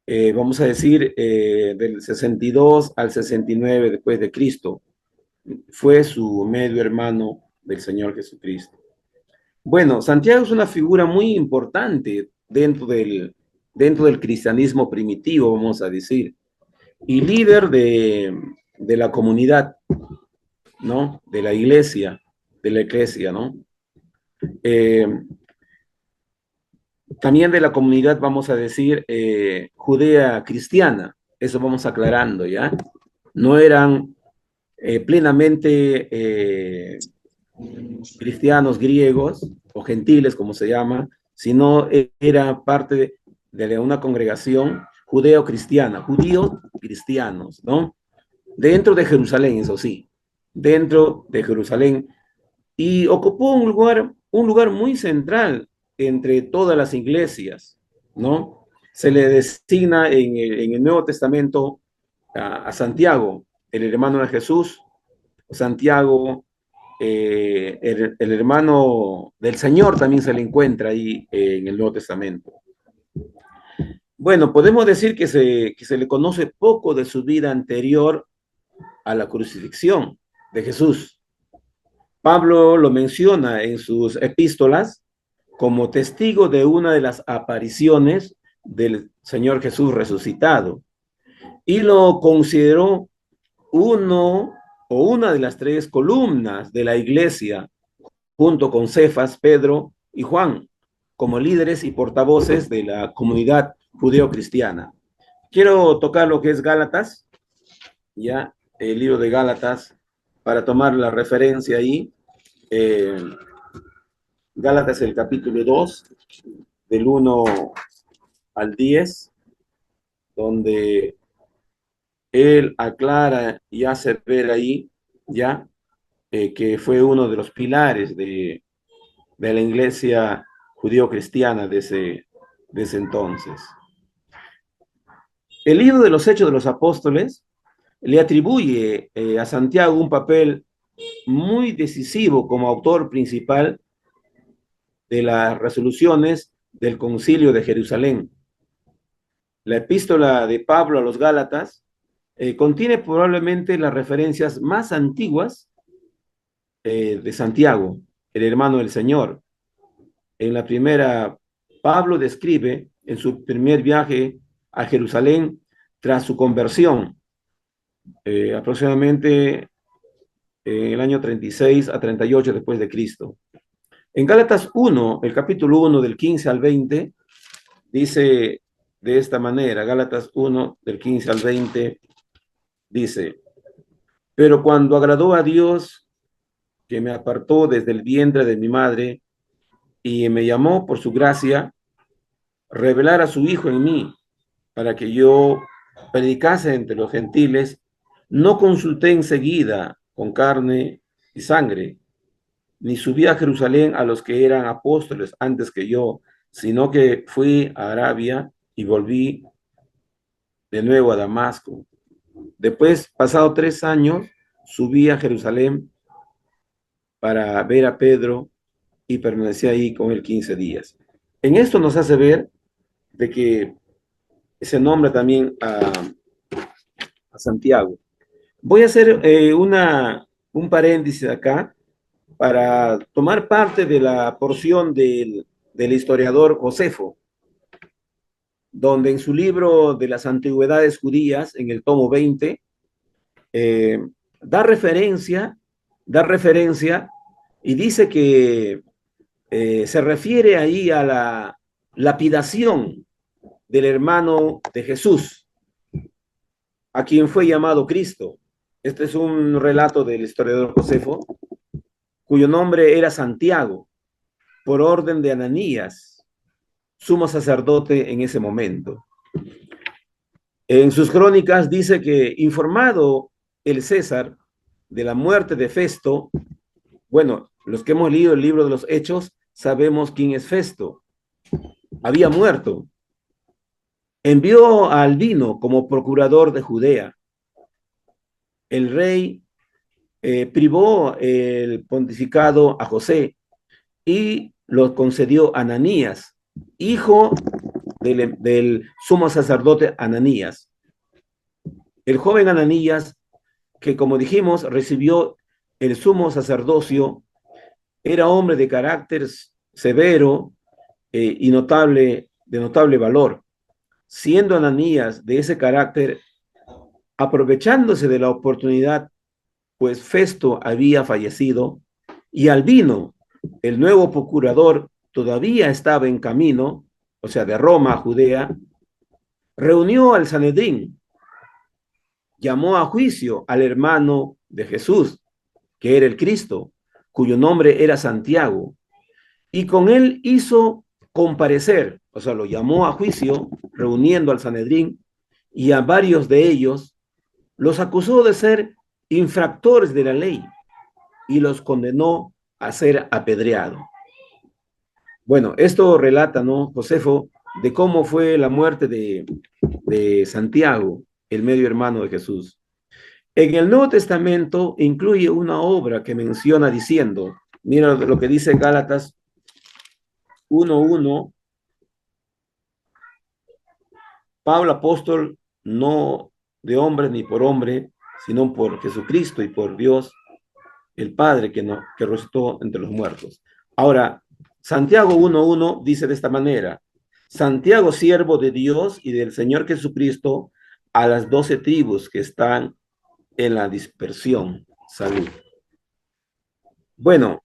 I. Vamos a decir del 62 al 69 después de Cristo. Fue su medio hermano del Señor Jesucristo. Bueno, Santiago es una figura muy importante dentro del cristianismo primitivo, vamos a decir, y líder de la comunidad, ¿no? De la iglesia, ¿no? También de la comunidad, vamos a decir, judea cristiana, eso vamos aclarando, ¿ya? No eran plenamente cristianos griegos o gentiles, como se llama, sino era parte de una congregación judeo-cristiana, judíos cristianos, ¿no? Dentro de Jerusalén, eso sí, dentro de Jerusalén, y ocupó un lugar muy central entre todas las iglesias, ¿no? Se le designa en el Nuevo Testamento a Santiago, el hermano de Jesús, Santiago, el hermano del Señor también se le encuentra ahí en el Nuevo Testamento. Bueno, podemos decir que se le conoce poco de su vida anterior a la crucifixión de Jesús. Pablo lo menciona en sus epístolas como testigo de una de las apariciones del Señor Jesús resucitado y lo consideró una de las tres columnas de la iglesia, junto con Cefas, Pedro y Juan, como líderes y portavoces de la comunidad judeo-cristiana. Quiero tocar lo que es Gálatas, ya, el libro de Gálatas, para tomar la referencia ahí. Gálatas, el capítulo 2, del 1 al 10, donde él aclara y hace ver ahí, ya, que fue uno de los pilares de la iglesia judío-cristiana de ese entonces. El libro de los Hechos de los Apóstoles le atribuye a Santiago un papel muy decisivo como autor principal de las resoluciones del Concilio de Jerusalén. La epístola de Pablo a los Gálatas contiene probablemente las referencias más antiguas de Santiago, el hermano del Señor. En la primera, Pablo describe en su primer viaje a Jerusalén tras su conversión, aproximadamente en el año 36 a 38 después de Cristo. En Gálatas 1, el capítulo 1 del 15 al 20, dice de esta manera, Gálatas 1 del 15 al 20, dice: pero cuando agradó a Dios, que me apartó desde el vientre de mi madre y me llamó por su gracia, revelar a su Hijo en mí, para que yo predicase entre los gentiles, no consulté enseguida con carne y sangre, ni subí a Jerusalén a los que eran apóstoles antes que yo, sino que fui a Arabia y volví de nuevo a Damasco. Después, pasado 3 años, subía a Jerusalén para ver a Pedro y permanecía ahí con él 15 días. En esto nos hace ver de que se nombra también a Santiago. Voy a hacer un paréntesis acá para tomar parte de la porción del historiador Josefo, donde en su libro de las antigüedades judías, en el tomo 20, eh, da referencia y dice que se refiere ahí a la lapidación del hermano de Jesús, a quien fue llamado Cristo. Este es un relato del historiador Josefo, cuyo nombre era Santiago, por orden de Ananías, sumo sacerdote en ese momento. En sus crónicas dice que, informado el César de la muerte de Festo, bueno, los que hemos leído el libro de los Hechos, sabemos quién es Festo. Había muerto. Envió a Albino como procurador de Judea. El rey privó el pontificado a José y lo concedió a Ananías, hijo del sumo sacerdote Ananías. El joven Ananías, que como dijimos, recibió el sumo sacerdocio, era hombre de carácter severo y de notable valor. Siendo Ananías de ese carácter, aprovechándose de la oportunidad, pues Festo había fallecido y Albino, el nuevo procurador, todavía estaba en camino, o sea, de Roma a Judea, reunió al Sanedrín, llamó a juicio al hermano de Jesús, que era el Cristo, cuyo nombre era Santiago, y con él hizo comparecer, o sea, lo llamó a juicio, reuniendo al Sanedrín, y a varios de ellos los acusó de ser infractores de la ley y los condenó a ser apedreado. Bueno, esto relata, ¿no, Josefo, de cómo fue la muerte de Santiago, el medio hermano de Jesús. En el Nuevo Testamento incluye una obra que menciona diciendo, mira lo que dice Gálatas 1:1, Pablo apóstol, no de hombre ni por hombre, sino por Jesucristo y por Dios, el Padre que resucitó entre los muertos. Ahora, Santiago 1:1 dice de esta manera, Santiago, siervo de Dios y del Señor Jesucristo, a las 12 tribus que están en la dispersión. Salud. Bueno,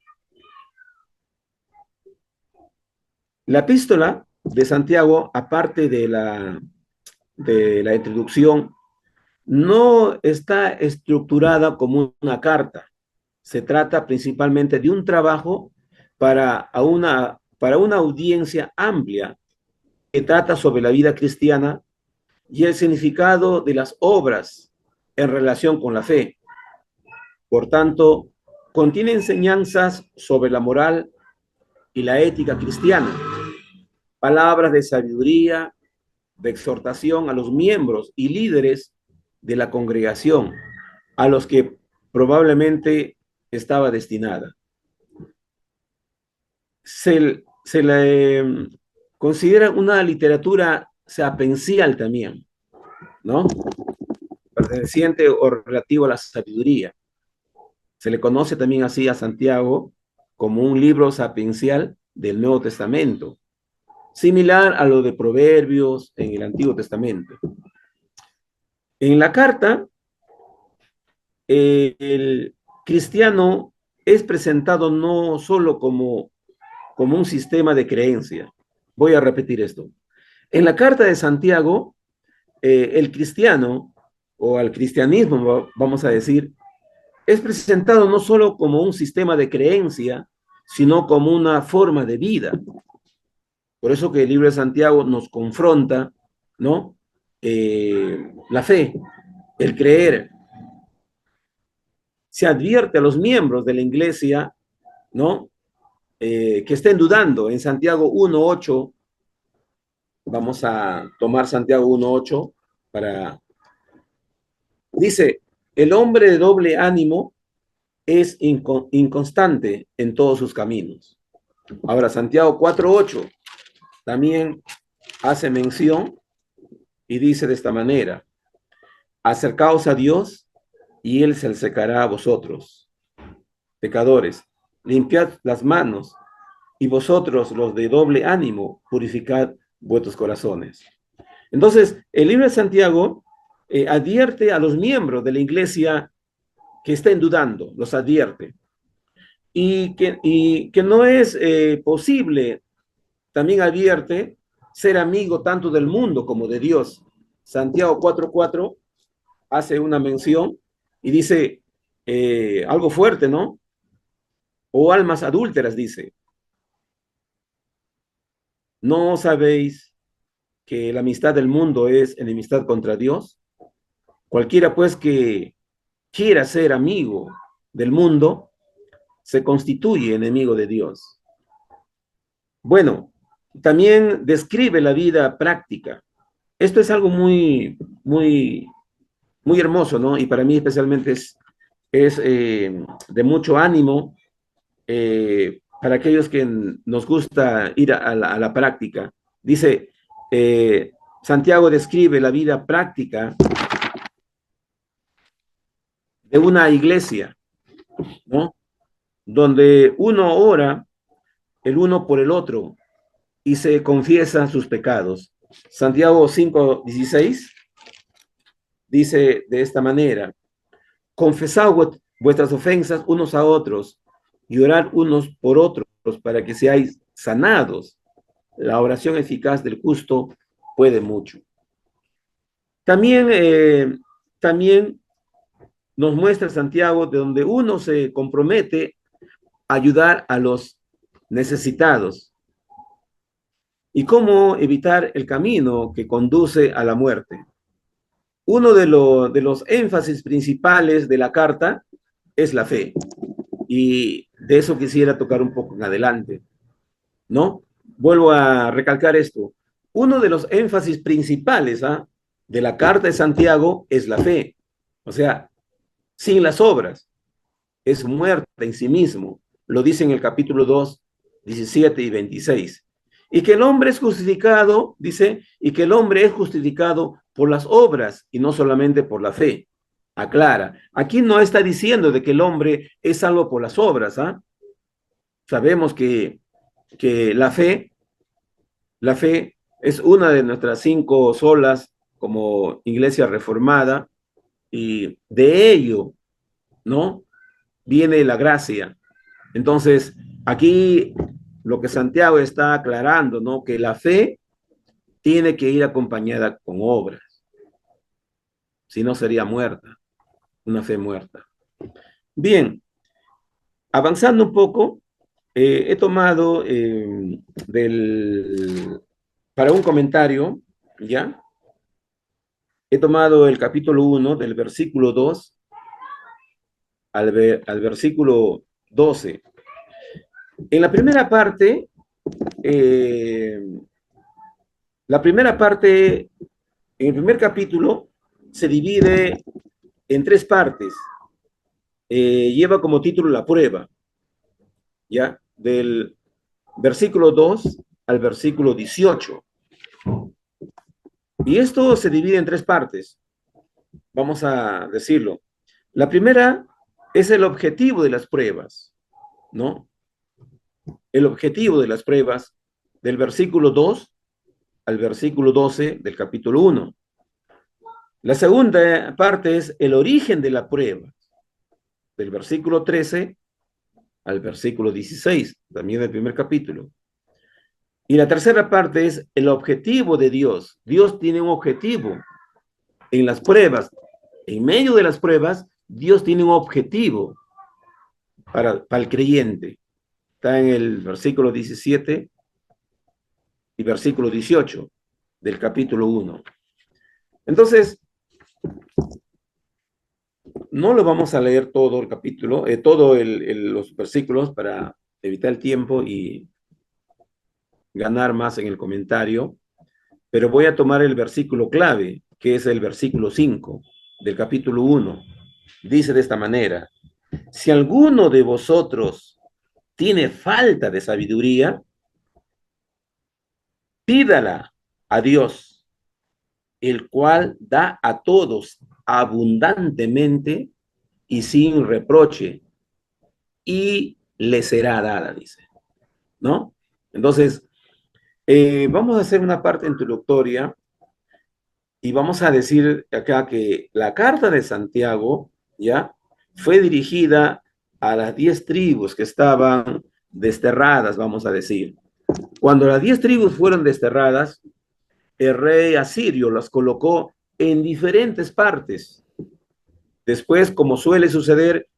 la epístola de Santiago, aparte de la introducción, no está estructurada como una carta. Se trata principalmente de un trabajo para una audiencia amplia que trata sobre la vida cristiana y el significado de las obras en relación con la fe. Por tanto, contiene enseñanzas sobre la moral y la ética cristiana, palabras de sabiduría, de exhortación a los miembros y líderes de la congregación, a los que probablemente estaba destinada. Se le considera una literatura sapencial también, ¿no? Perteneciente o relativo a la sabiduría. Se le conoce también así a Santiago como un libro sapiencial del Nuevo Testamento, similar a lo de Proverbios en el Antiguo Testamento. En la carta, el cristiano es presentado no solo como un sistema de creencia. Voy a repetir esto. En la carta de Santiago, el cristiano, o al cristianismo, vamos a decir, es presentado no solo como un sistema de creencia, sino como una forma de vida. Por eso que el libro de Santiago nos confronta, ¿no? La fe, el creer. Se advierte a los miembros de la iglesia, ¿no? Que estén dudando. En Santiago 1:8, vamos a tomar Santiago 1:8 para... Dice, el hombre de doble ánimo es inconstante en todos sus caminos. Ahora, Santiago 4:8 también hace mención y dice de esta manera: acercaos a Dios y Él se acercará a vosotros. Pecadores, limpiad las manos, y vosotros, los de doble ánimo, purificad vuestros corazones. Entonces, el libro de Santiago advierte a los miembros de la iglesia que estén dudando, los advierte. Y que no es posible, también advierte, ser amigo tanto del mundo como de Dios. Santiago 4:4 hace una mención y dice algo fuerte, ¿no? O almas adúlteras, dice. ¿No sabéis que la amistad del mundo es enemistad contra Dios? Cualquiera, pues, que quiera ser amigo del mundo, se constituye enemigo de Dios. Bueno, también describe la vida práctica. Esto es algo muy, muy, muy hermoso, ¿no? Y para mí especialmente es de mucho ánimo para aquellos que nos gusta ir a la práctica. Dice, Santiago describe la vida práctica de una iglesia, ¿no? Donde uno ora el uno por el otro y se confiesan sus pecados. Santiago 5:16 dice de esta manera: confesad vuestras ofensas unos a otros y orad unos por otros para que seáis sanados. La oración eficaz del justo puede mucho. También nos muestra Santiago de donde uno se compromete a ayudar a los necesitados y cómo evitar el camino que conduce a la muerte. Uno de los énfasis principales de la carta es la fe, y de eso quisiera tocar un poco en adelante, ¿no? Vuelvo a recalcar esto. Uno de los énfasis principales de la carta de Santiago es la fe. O sea, sin las obras es muerta en sí mismo. Lo dice en el capítulo 2, 17 y 26. Y que el hombre es justificado, dice, y que el hombre es justificado por las obras y no solamente por la fe. Aclara. Aquí no está diciendo de que el hombre es salvo por las obras. Sabemos que la fe es una de nuestras 5 solas como iglesia reformada, y de ello, ¿no?, viene la gracia. Entonces, aquí lo que Santiago está aclarando, ¿no?, que la fe tiene que ir acompañada con obras. Si no, sería muerta, una fe muerta. Bien, avanzando un poco, he tomado para un comentario, ¿ya? He tomado el capítulo 1 del versículo 2 al versículo 12. En la primera parte, en el primer capítulo, se divide en 3 partes. Lleva como título la prueba, ¿ya? Del versículo 2 al versículo 18. Y esto se divide en 3 partes. Vamos a decirlo. La primera es el objetivo de las pruebas, ¿no? El objetivo de las pruebas del versículo 2 al versículo 12 del capítulo 1. La segunda parte es el origen de la prueba, del versículo 13 al versículo 16, también del primer capítulo. Y la tercera parte es el objetivo de Dios. Dios tiene un objetivo en las pruebas. En medio de las pruebas, Dios tiene un objetivo para el creyente. Está en el versículo 17 y versículo 18 del capítulo 1. Entonces, no lo vamos a leer todo el capítulo, los versículos para evitar el tiempo y ganar más en el comentario, pero voy a tomar el versículo clave, que es el versículo 5 del capítulo 1. dice de esta manera: si alguno de vosotros tiene falta de sabiduría, pídala a Dios, el cual da a todos abundantemente y sin reproche, y le será dada, dice, ¿no? Entonces, vamos a hacer una parte introductoria y vamos a decir acá que la carta de Santiago, ¿ya? Fue dirigida a las 10 tribus que estaban desterradas, vamos a decir. Cuando las 10 tribus fueron desterradas, el rey asirio las colocó en diferentes partes. Después, como suele suceder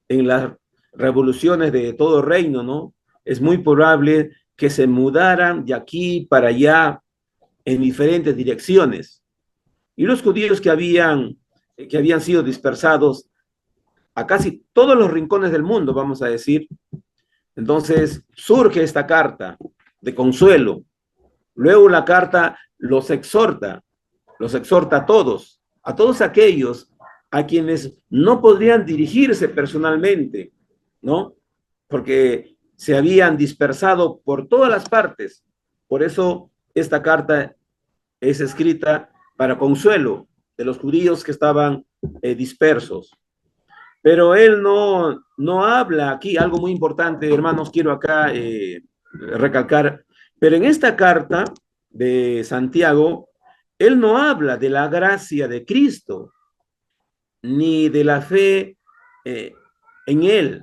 en las revoluciones de todo reino, ¿no? Es muy probable que se mudaran de aquí para allá en diferentes direcciones. Y los judíos que habían sido dispersados a casi todos los rincones del mundo, vamos a decir, entonces surge esta carta de consuelo. Luego la carta los exhorta a todos aquellos a quienes no podrían dirigirse personalmente, ¿no? Porque se habían dispersado por todas las partes. Por eso esta carta es escrita para consuelo de los judíos que estaban dispersos. Pero él no habla aquí, algo muy importante, hermanos, quiero acá recalcar, pero en esta carta de Santiago, él no habla de la gracia de Cristo, ni de la fe en él,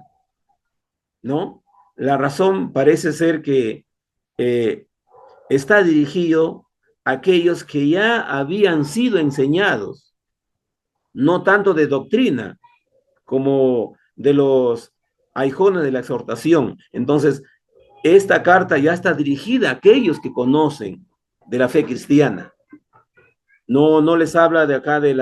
¿no? La razón parece ser que está dirigido a aquellos que ya habían sido enseñados, no tanto de doctrina como de los aguijones de la exhortación. Entonces, esta carta ya está dirigida a aquellos que conocen de la fe cristiana. No les habla de acá de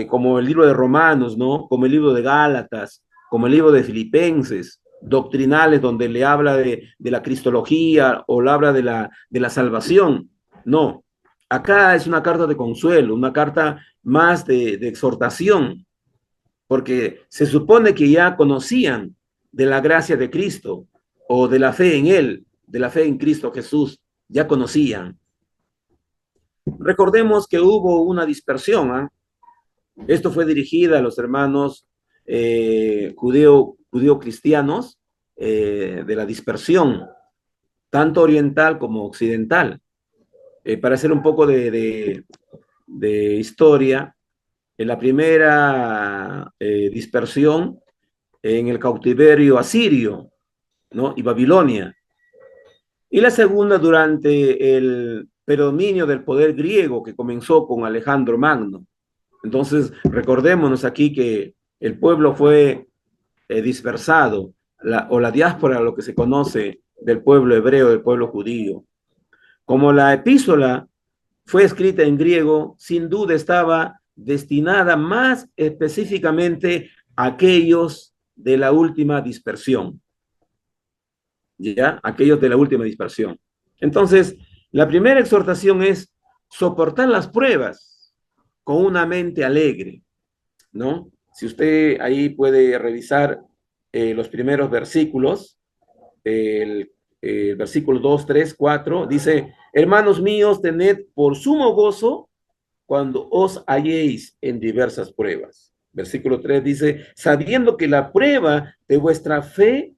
como el libro de Romanos, ¿no? Como el libro de Gálatas, como el libro de Filipenses, doctrinales donde le habla de la cristología o le habla de la salvación. No, acá es una carta de consuelo, una carta más de exhortación, porque se supone que ya conocían de la gracia de Cristo o de la fe en Él, de la fe en Cristo Jesús, ya conocían. Recordemos que hubo una dispersión, ¿eh? Esto fue dirigida a los hermanos judeo-cristianos de la dispersión, tanto oriental como occidental. Para hacer un poco de historia, en la primera dispersión en el cautiverio asirio, ¿no? Y Babilonia. Y la segunda durante el predominio del poder griego que comenzó con Alejandro Magno. Entonces, recordémonos aquí que el pueblo fue dispersado, o la diáspora, lo que se conoce del pueblo hebreo, del pueblo judío. Como la epístola fue escrita en griego, sin duda estaba destinada más específicamente a aquellos de la última dispersión. ¿Ya? Aquellos de la última dispersión. Entonces, la primera exhortación es soportar las pruebas con una mente alegre, ¿no? Si usted ahí puede revisar los primeros versículos, el versículo 2, 3, 4, dice: hermanos míos, tened por sumo gozo cuando os halléis en diversas pruebas. Versículo 3 dice: sabiendo que la prueba de vuestra fe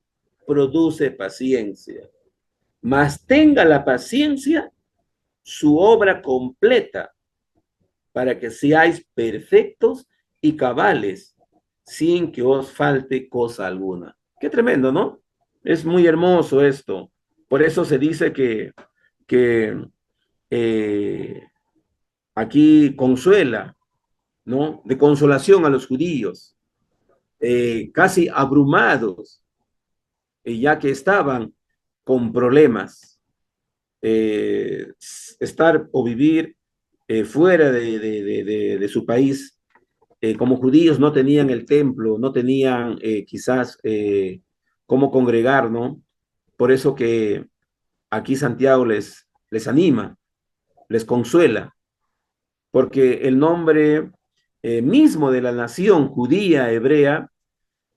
produce paciencia, mas tenga la paciencia su obra completa, para que seáis perfectos y cabales, sin que os falte cosa alguna. Qué tremendo, ¿no? Es muy hermoso esto. Por eso se dice que aquí consuela, ¿no? De consolación a los judíos, casi abrumados, ya que estaban con problemas. Estar o vivir fuera de su país, como judíos no tenían el templo, no tenían quizás cómo congregar, ¿no? Por eso que aquí Santiago les anima, les consuela, porque el nombre mismo de la nación judía, hebrea,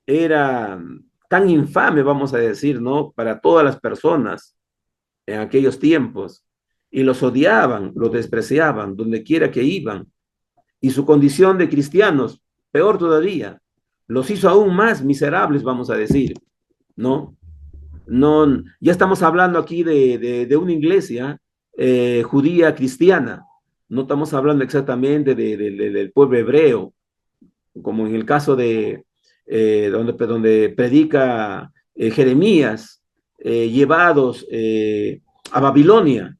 era tan infame, vamos a decir, ¿no? Para todas las personas en aquellos tiempos. Y los odiaban, los despreciaban, donde quiera que iban. Y su condición de cristianos, peor todavía, los hizo aún más miserables, vamos a decir, ¿no? No, ya estamos hablando aquí de una iglesia judía cristiana, no estamos hablando exactamente del pueblo hebreo, como en el caso de donde predica Jeremías, llevados a Babilonia.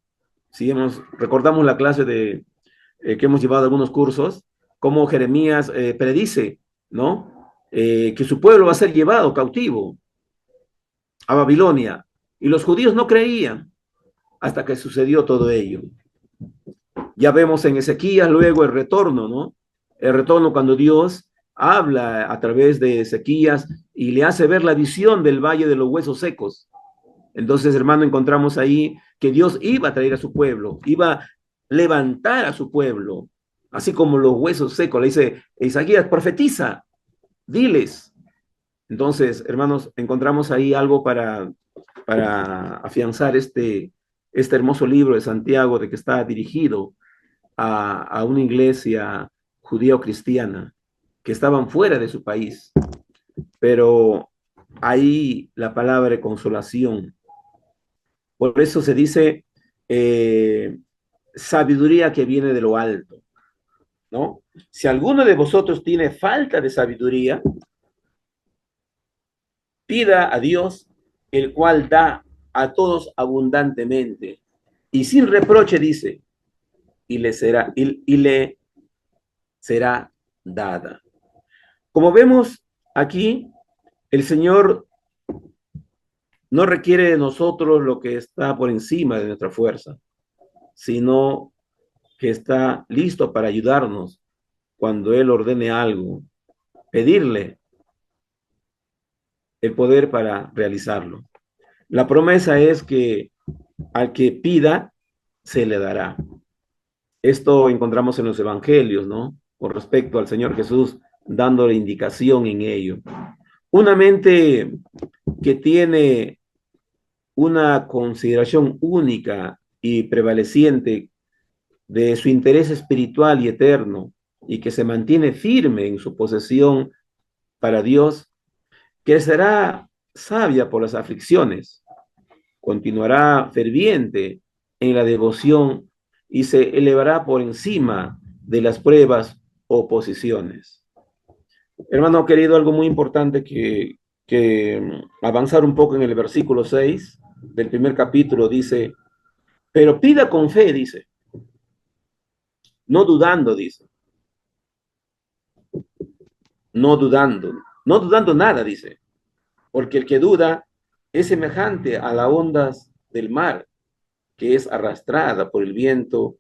Si recordamos la clase que hemos llevado algunos cursos, cómo Jeremías predice, ¿no? Que su pueblo va a ser llevado cautivo a Babilonia. Y los judíos no creían hasta que sucedió todo ello. Ya vemos en Ezequías luego el retorno, ¿no? El retorno cuando Dios habla a través de Ezequías y le hace ver la visión del valle de los huesos secos. Entonces, hermano, encontramos ahí que Dios iba a traer a su pueblo, iba a levantar a su pueblo, así como los huesos secos. Le dice, Ezequías, profetiza, diles. Entonces, hermanos, encontramos ahí algo para afianzar este hermoso libro de Santiago, de que está dirigido a una iglesia judía o cristiana que estaban fuera de su país. Pero ahí la palabra de consolación. Por eso se dice sabiduría que viene de lo alto, ¿no? Si alguno de vosotros tiene falta de sabiduría, pida a Dios, el cual da a todos abundantemente y sin reproche, dice, y le será dada. Como vemos aquí, el Señor no requiere de nosotros lo que está por encima de nuestra fuerza, sino que está listo para ayudarnos cuando Él ordene algo, pedirle el poder para realizarlo. La promesa es que al que pida, se le dará. Esto encontramos en los evangelios, ¿no? Con respecto al Señor Jesús, dándole indicación en ello. Una mente que tiene una consideración única y prevaleciente de su interés espiritual y eterno, y que se mantiene firme en su posesión para Dios, que será sabia por las aflicciones, continuará ferviente en la devoción y se elevará por encima de las pruebas o oposiciones. Hermano querido, algo muy importante que avanzar un poco en el versículo 6 del primer capítulo dice, pero pida con fe, dice, no dudando, dice, no dudando nada, dice, porque el que duda es semejante a las ondas del mar, que es arrastrada por el viento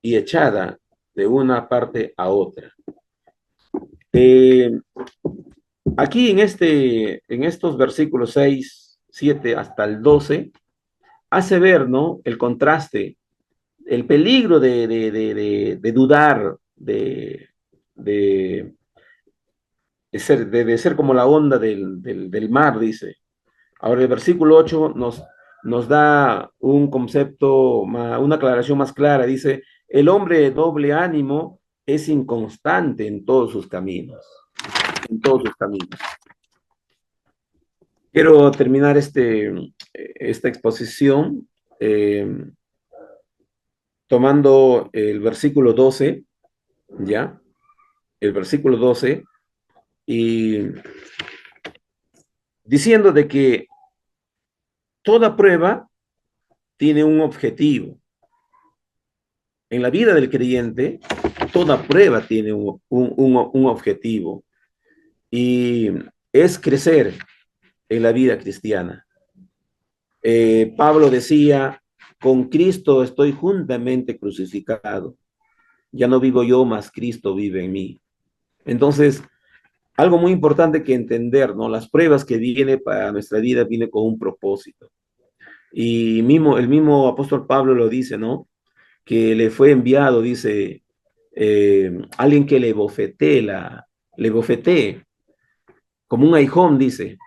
y echada de una parte a otra. Aquí en estos versículos 6, 7 hasta el 12, hace ver, ¿no? El contraste, el peligro de dudar, de ser como la onda del mar, dice. Ahora el versículo 8 nos da un concepto, una aclaración más clara. Dice, el hombre de doble ánimo es inconstante en todos sus caminos. En todos sus caminos. Quiero terminar esta exposición tomando el versículo 12, ¿ya? El versículo 12, y diciendo de que toda prueba tiene un objetivo. En la vida del creyente, toda prueba tiene un objetivo, y es crecer en la vida cristiana. Pablo decía, con Cristo estoy juntamente crucificado. Ya no vivo yo, mas Cristo vive en mí. Entonces, algo muy importante que entender, ¿no? Las pruebas que vienen para nuestra vida vienen con un propósito. Y el mismo apóstol Pablo lo dice, ¿no? Que le fue enviado, dice, alguien que le bofetee, como un aguijón, dice,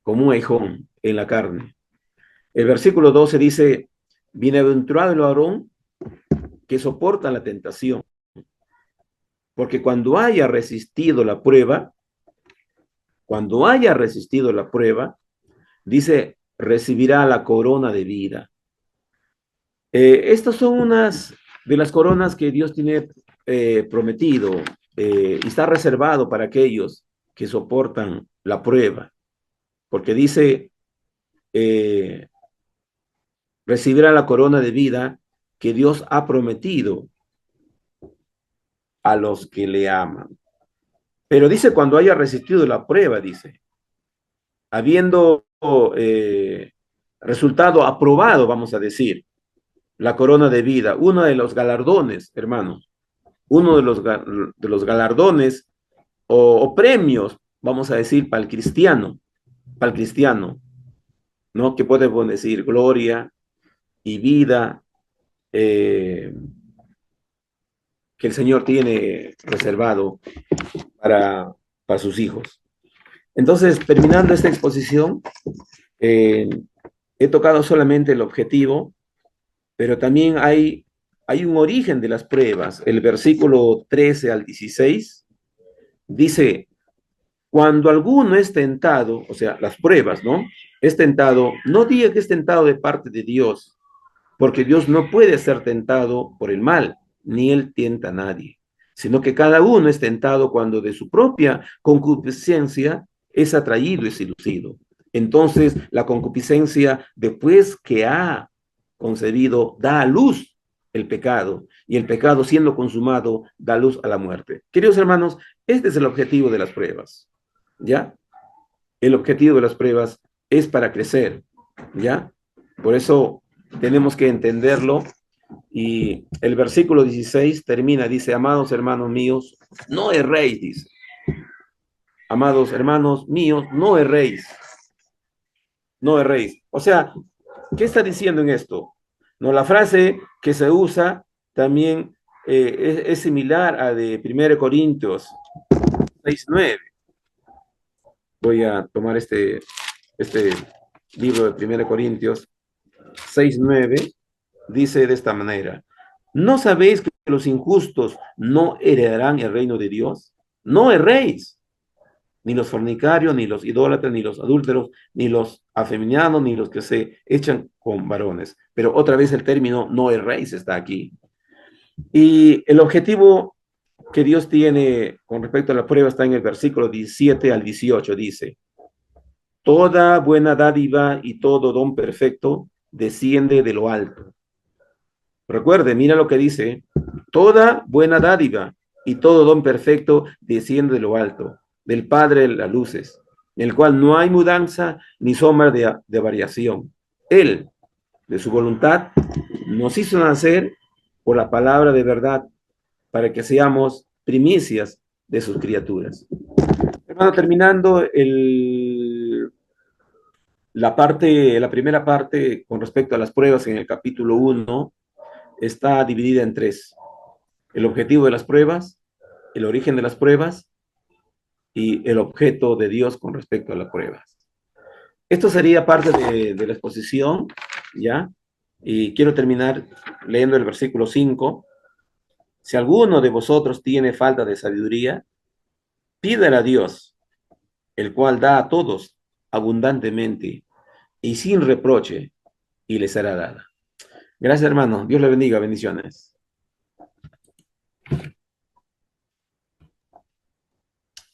como un aguijón en la carne. El versículo 12 dice, bienaventurado el varón que soporta la tentación, porque cuando haya resistido la prueba, dice, recibirá la corona de vida. Estas son unas de las coronas que Dios tiene prometido y está reservado para aquellos que soportan la prueba, porque dice, recibirá la corona de vida que Dios ha prometido a los que le aman. Pero dice cuando haya resistido la prueba, dice, habiendo resultado aprobado, vamos a decir, la corona de vida, uno de los galardones, hermanos, uno de los galardones o premios, vamos a decir, para el cristiano, ¿no? Que podemos decir gloria y vida que el Señor tiene reservado para sus hijos. Entonces, terminando esta exposición, he tocado solamente el objetivo, pero también hay un origen de las pruebas. El versículo 13 al 16 dice, cuando alguno es tentado, o sea, las pruebas, ¿no? Es tentado, no diga que es tentado de parte de Dios, porque Dios no puede ser tentado por el mal, ni él tienta a nadie, sino que cada uno es tentado cuando de su propia concupiscencia es atraído y seducido. Entonces, la concupiscencia, después que ha concebido, da a luz el pecado, y el pecado siendo consumado, da luz a la muerte. Queridos hermanos, este es el objetivo de las pruebas, ¿ya? El objetivo de las pruebas es para crecer, ¿ya? Por eso tenemos que entenderlo. Y el versículo 16 termina, dice, amados hermanos míos, no erréis, dice. Amados hermanos míos, no erréis. No erréis. O sea, ¿qué está diciendo en esto? No, la frase que se usa también es similar a de 1 Corintios 6:9. Voy a tomar este libro de 1 Corintios 6:9. Dice de esta manera, ¿no sabéis que los injustos no heredarán el reino de Dios? No erréis, ni los fornicarios, ni los idólatras, ni los adúlteros, ni los afeminados, ni los que se echan con varones. Pero otra vez el término no erréis está aquí. Y el objetivo que Dios tiene con respecto a la prueba está en el versículo 17 al 18, dice, toda buena dádiva y todo don perfecto desciende de lo alto. Recuerde, mira lo que dice, toda buena dádiva y todo don perfecto desciende de lo alto, del Padre de las luces, en el cual no hay mudanza ni sombra de variación. Él, de su voluntad, nos hizo nacer por la palabra de verdad, para que seamos primicias de sus criaturas. Hermano, terminando la primera parte con respecto a las pruebas en el capítulo 1, está dividida en tres. El objetivo de las pruebas, el origen de las pruebas y el objeto de Dios con respecto a las pruebas. Esto sería parte de la exposición, ¿ya? Y quiero terminar leyendo el versículo 5. Si alguno de vosotros tiene falta de sabiduría, pídala a Dios, el cual da a todos abundantemente y sin reproche, y le será dada. Gracias, hermano. Dios le bendiga. Bendiciones.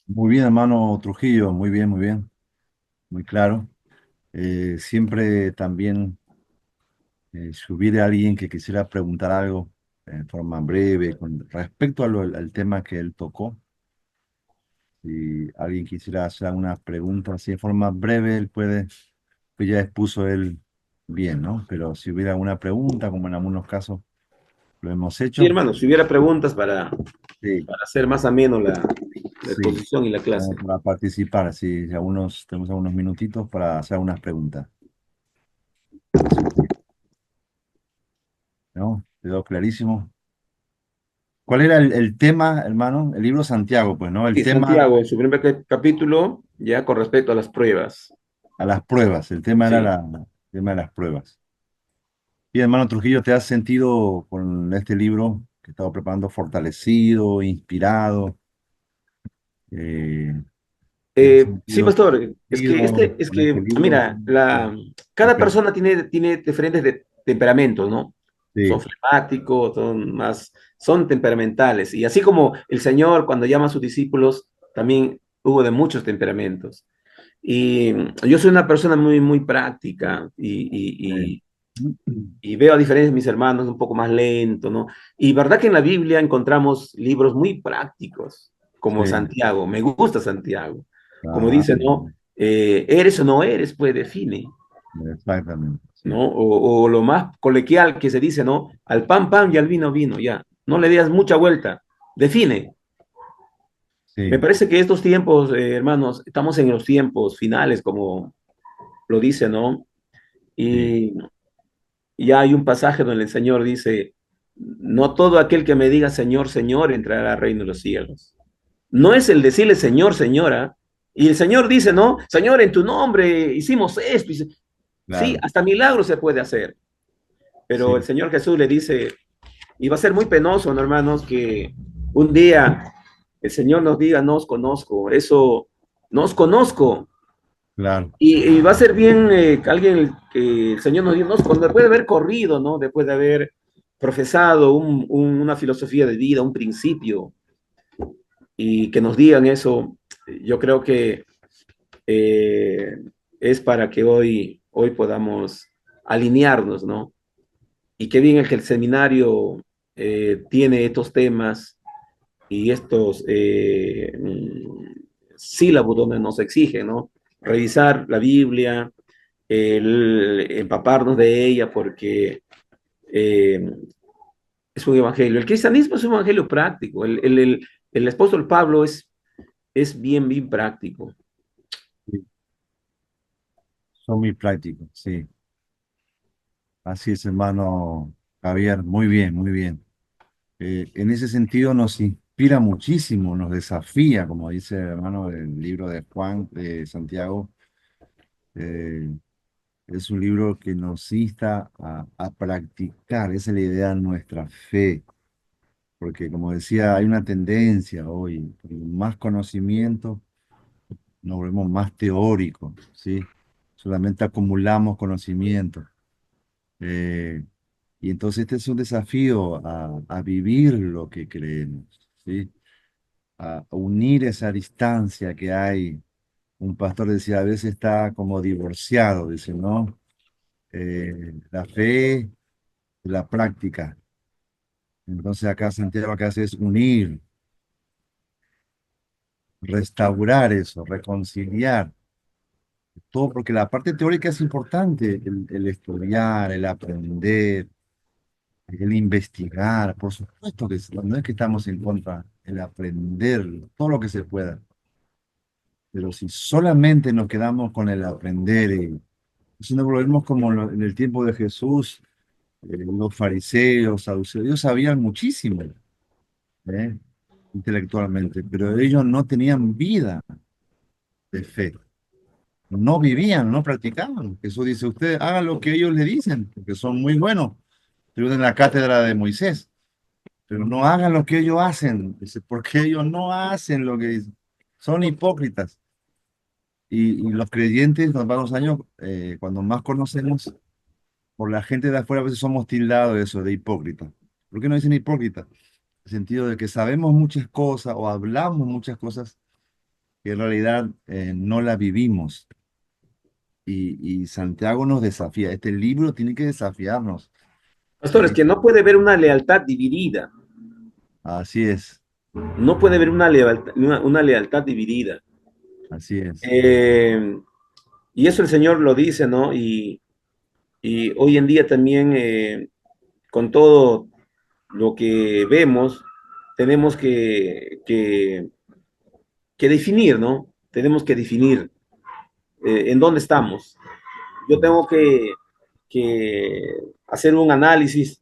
Muy bien, hermano Trujillo, muy bien, muy claro. Siempre también, si hubiera alguien que quisiera preguntar algo en forma breve con respecto al tema que él tocó, si alguien quisiera hacer alguna pregunta así de forma breve, él puede, pues ya expuso él bien, ¿no? Pero si hubiera alguna pregunta, como en algunos casos lo hemos Sí, hecho, hermano, si hubiera preguntas sí, para hacer más ameno la sí, exposición y la clase. como para participar, sí, tenemos algunos minutitos para hacer unas preguntas, ¿no? ¿Quedó clarísimo? ¿Cuál era el tema, hermano? El libro Santiago, pues, ¿no? El Sí, tema Santiago, en su primer capítulo, ya con respecto a las pruebas. a las pruebas. El tema era Sí. el tema de las pruebas. Y hermano Trujillo, ¿te has sentido con este libro que he estado preparando fortalecido, inspirado? Eh, ¿Te has Sí, sentido pastor, conmovido es con este que, libro? mira, ¿Qué cada persona tiene diferentes temperamentos, ¿no? Son Sí, flemáticos, son temperamentales. Y así como el Señor, cuando llama a sus discípulos, también hubo de muchos temperamentos. Y yo soy una persona muy, muy práctica sí. y veo a diferencia de mis hermanos un poco más lento, ¿no? Y verdad que en la Biblia encontramos libros muy prácticos, como Sí, Santiago. Me gusta Santiago. Como ah, dice, ¿no? Eres o no eres, pues define, exactamente, sí, ¿no? O lo más coloquial que se dice, ¿no? Al pan, pan y al vino, vino, ya. No le das mucha vuelta, define. Me sí, parece que estos tiempos, hermanos, estamos en los tiempos finales, como lo dice, ¿no? sí, Y ya hay un pasaje donde el Señor dice, no todo aquel que me diga Señor, Señor, entrará al reino de los cielos. No es el decirle Señor, Señora. Y el Señor dice, no, Señor, en tu nombre hicimos esto. Dice, sí, claro, hasta milagros se puede hacer. Pero el sí, Señor Jesús le dice, y va a ser muy penoso, ¿no, hermanos? Que un día el Señor nos diga, no os conozco. Eso, no os conozco. claro, Y va a ser bien que alguien, que el Señor nos diga, no, después de haber corrido, ¿no? Después de haber profesado una filosofía de vida, un principio, y que nos digan eso, yo creo que eh, es para que hoy podamos alinearnos, ¿no? Y qué bien el que el seminario tiene estos temas y estos sílabos donde nos exigen, ¿no? Revisar la Biblia, el empaparnos de ella, porque eh, es un evangelio. El cristianismo es un evangelio práctico. El apóstol Pablo es bien, bien práctico. sí, son muy prácticos, sí. Así es, hermano Javier, muy bien, muy bien. En ese sentido nos inspira muchísimo, nos desafía, como dice el hermano del libro de Juan, de Santiago. eh, es un libro que nos insta a practicar, esa es la idea de nuestra fe, porque como decía, hay una tendencia hoy, más conocimiento, nos volvemos más teóricos, ¿sí? Solamente acumulamos conocimiento. Eh, y entonces este es un desafío a vivir lo que creemos, ¿sí? A unir esa distancia que hay. Un pastor decía, a veces está como divorciado, dice, ¿no? La fe de la práctica. Entonces acá Santiago lo que hace es unir, restaurar eso, reconciliar. Todo porque la parte teórica es importante, el estudiar, el aprender, el investigar, por supuesto que no es que estamos en contra, el aprender todo lo que se pueda, pero si solamente nos quedamos con el aprender, si nos volvemos como en el tiempo de Jesús, los fariseos, saduceos, ellos sabían muchísimo, ¿eh? Intelectualmente, pero ellos no tenían vida de fe, no vivían, no practicaban. Jesús dice, ustedes hagan lo que ellos le dicen, porque son muy buenos, estuvieron en la cátedra de Moisés. Pero no hagan lo que ellos hacen. Dice, porque ellos no hacen lo que dicen. Son hipócritas. Y los creyentes, nos van los años, cuando más conocemos, por la gente de afuera, a veces somos tildados de eso, de hipócritas. ¿Por qué no dicen hipócritas? En el sentido de que sabemos muchas cosas o hablamos muchas cosas que en realidad no las vivimos. Y Santiago nos desafía. Este libro tiene que desafiarnos. Pastores, ¿Sí? que no puede haber una lealtad dividida. Así es, No puede haber una lealtad dividida. así es. Eh, y eso el Señor lo dice, ¿no? Y hoy en día también, con todo lo que vemos, tenemos que definir, ¿no? Tenemos que definir en dónde estamos. Yo tengo que hacer un análisis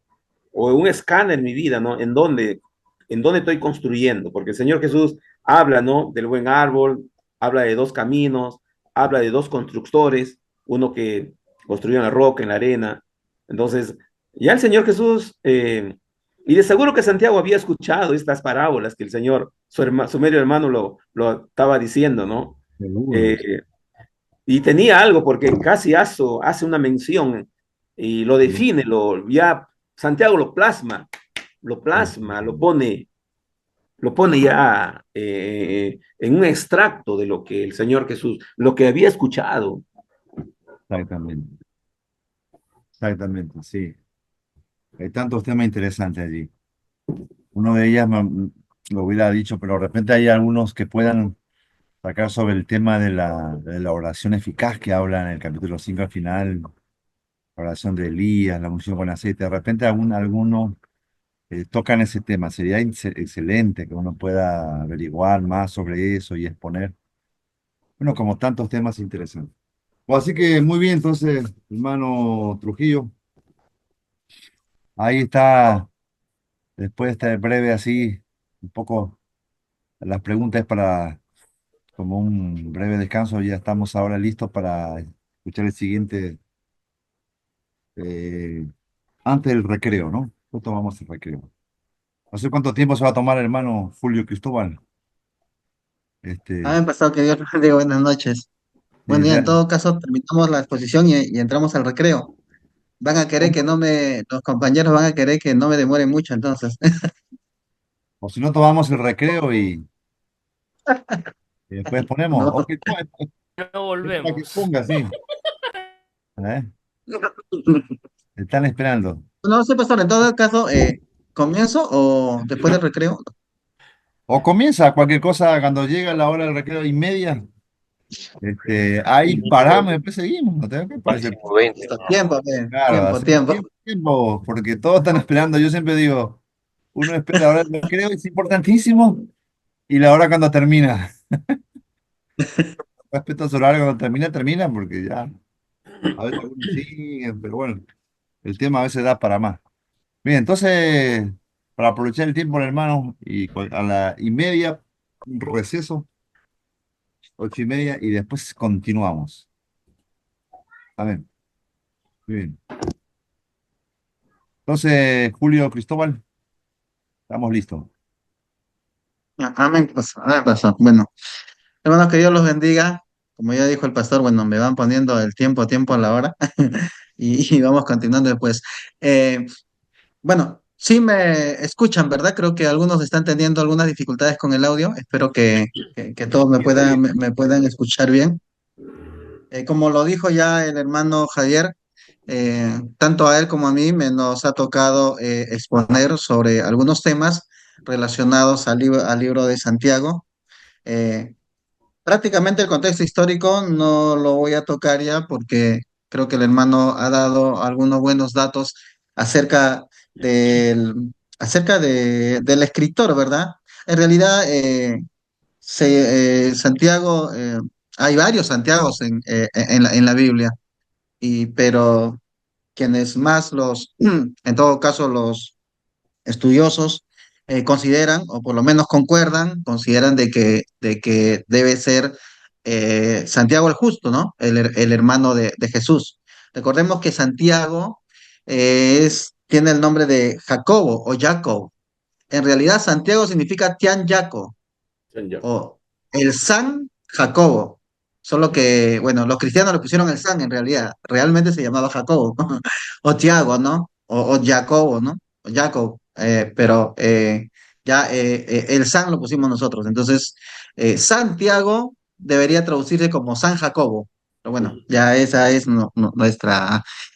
o un escáner en mi vida, ¿no? En dónde, en dónde estoy construyendo, porque el Señor Jesús habla, ¿no? Del buen árbol, habla de dos caminos, habla de dos constructores, uno que construyó en la roca, en la arena. Entonces, ya el Señor Jesús, y de seguro que Santiago había escuchado estas parábolas que el Señor, su medio hermano lo estaba diciendo, ¿no? Seguro. Eh, y tenía algo, porque casi hace una mención y lo define, ya Santiago lo plasma, lo pone ya en un extracto de lo que el Señor Jesús, lo que había escuchado. Exactamente, exactamente, sí. Hay tantos temas interesantes allí. Uno de ellos lo hubiera dicho, pero de repente hay algunos que puedan sacar sobre el tema de la oración eficaz que habla en el capítulo 5 al final, la oración de Elías, la unción con aceite. De repente algunos tocan ese tema. Sería excelente que uno pueda averiguar más sobre eso y exponer. Bueno, como tantos temas interesantes. Bueno, así que muy bien, entonces, hermano Trujillo, ahí está, después de este breve así, un poco las preguntas para como un breve descanso. Ya estamos ahora listos para escuchar el siguiente, eh, antes del recreo, ¿no? ¿Cuánto tomamos el recreo? No sé cuánto tiempo se va a tomar, hermano Julio Cristóbal. Este, Han pasado que Dios les bendiga, buenas noches. Bueno, ya ya- en todo caso terminamos la exposición y entramos al recreo. Van a querer que no me, los compañeros van a querer que no me demore mucho, entonces. o si no, tomamos el recreo y después ponemos. No. Ok, No para que volvemos. ponga, sí. ¿Eh? Están esperando. No sé, pastor, en todo caso, ¿comienzo o después del recreo? O comienza cualquier cosa cuando llega la hora del recreo y media. Ahí paramos y después seguimos. ¿No te parece? Listo, tiempo, Claro, tiempo, hacemos tiempo. tiempo, porque todos están esperando. Yo siempre digo, uno espera la hora del recreo, es importantísimo, y la hora cuando termina. Respeto a su horario cuando termina, termina, porque ya, a veces algunos siguen, pero bueno, el tema a veces da para más. Bien, entonces, para aprovechar el tiempo, hermano, y a la y media, un receso, 8:30, y después continuamos. Amén. Muy bien. Entonces, Julio Cristóbal, estamos listos. Amén, pastor, amén, pastor. Bueno, hermanos, que Dios los bendiga. Como ya dijo el pastor, bueno, me van poniendo el tiempo a la hora y vamos continuando después. Eh, Bueno, sí me escuchan, ¿verdad? Creo que algunos están teniendo algunas dificultades con el audio. Espero que todos me puedan escuchar bien. Como lo dijo ya el hermano Javier, tanto a él como a mí nos ha tocado exponer sobre algunos temas relacionados al libro de Santiago. Eh, Prácticamente el contexto histórico no lo voy a tocar ya porque creo que el hermano ha dado algunos buenos datos acerca del escritor, ¿verdad? En realidad, Santiago, hay varios Santiagos en la Biblia, pero quienes más en todo caso, los estudiosos consideran, o por lo menos consideran de que debe ser Santiago el Justo, ¿no? El hermano de Jesús. Recordemos que Santiago tiene el nombre de Jacobo o Jacob. En realidad, Santiago significa Tian Jaco o el San Jacobo. Solo que, bueno, los cristianos le pusieron el San en realidad. Realmente se llamaba Jacobo. O Tiago, ¿no? O Jacobo, ¿no? O Jacob. Pero ya el San lo pusimos nosotros. Entonces, Santiago debería traducirse como San Jacobo. Pero bueno, ya esa es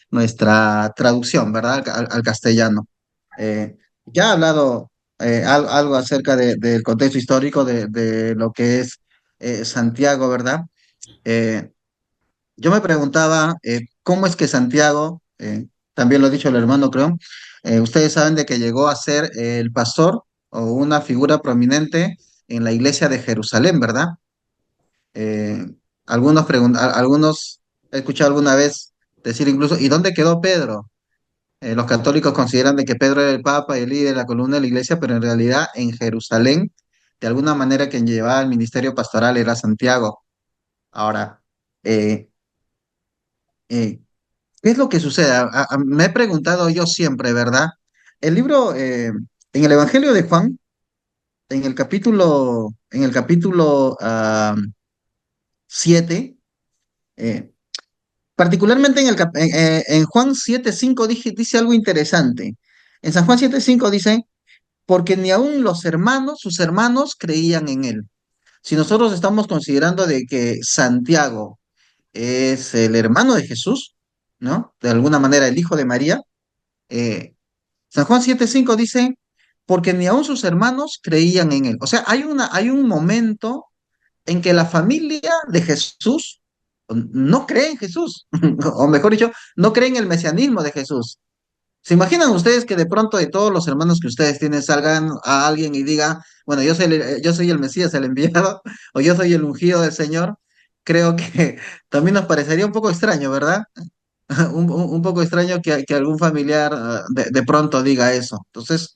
nuestra traducción, ¿verdad? Al castellano. Ya he hablado algo acerca del contexto histórico de lo que es Santiago, ¿verdad? Eh, yo me preguntaba cómo es que Santiago, también lo ha dicho el hermano, creo, ustedes saben de que llegó a ser el pastor o una figura prominente en la iglesia de Jerusalén, ¿verdad? Eh, algunos he escuchado alguna vez decir incluso, ¿y dónde quedó Pedro? Los católicos consideran de que Pedro era el Papa y el líder de la columna de la iglesia, pero en realidad en Jerusalén, de alguna manera quien llevaba el ministerio pastoral era Santiago. Ahora, eh, eh, ¿qué es lo que sucede? Me he preguntado yo siempre, ¿verdad? El libro, en el Evangelio de Juan, en el capítulo 7, eh, particularmente en Juan 7:5 dice algo interesante. En San Juan 7:5 dice, porque ni aun los hermanos, sus hermanos, creían en él. Si nosotros estamos considerando de que Santiago es el hermano de Jesús, ¿no? De alguna manera el hijo de María, eh, San Juan 7:5 dice, porque ni aun sus hermanos creían en él. O sea, hay un momento en que la familia de Jesús no cree en Jesús, o mejor dicho, no cree en el mesianismo de Jesús. ¿Se imaginan ustedes que de pronto de todos los hermanos que ustedes tienen salgan a alguien y diga, bueno, yo soy el Mesías, el enviado, o yo soy el ungido del Señor? Creo que también nos parecería un poco extraño, ¿verdad? Un poco extraño que algún familiar de pronto diga eso. Entonces,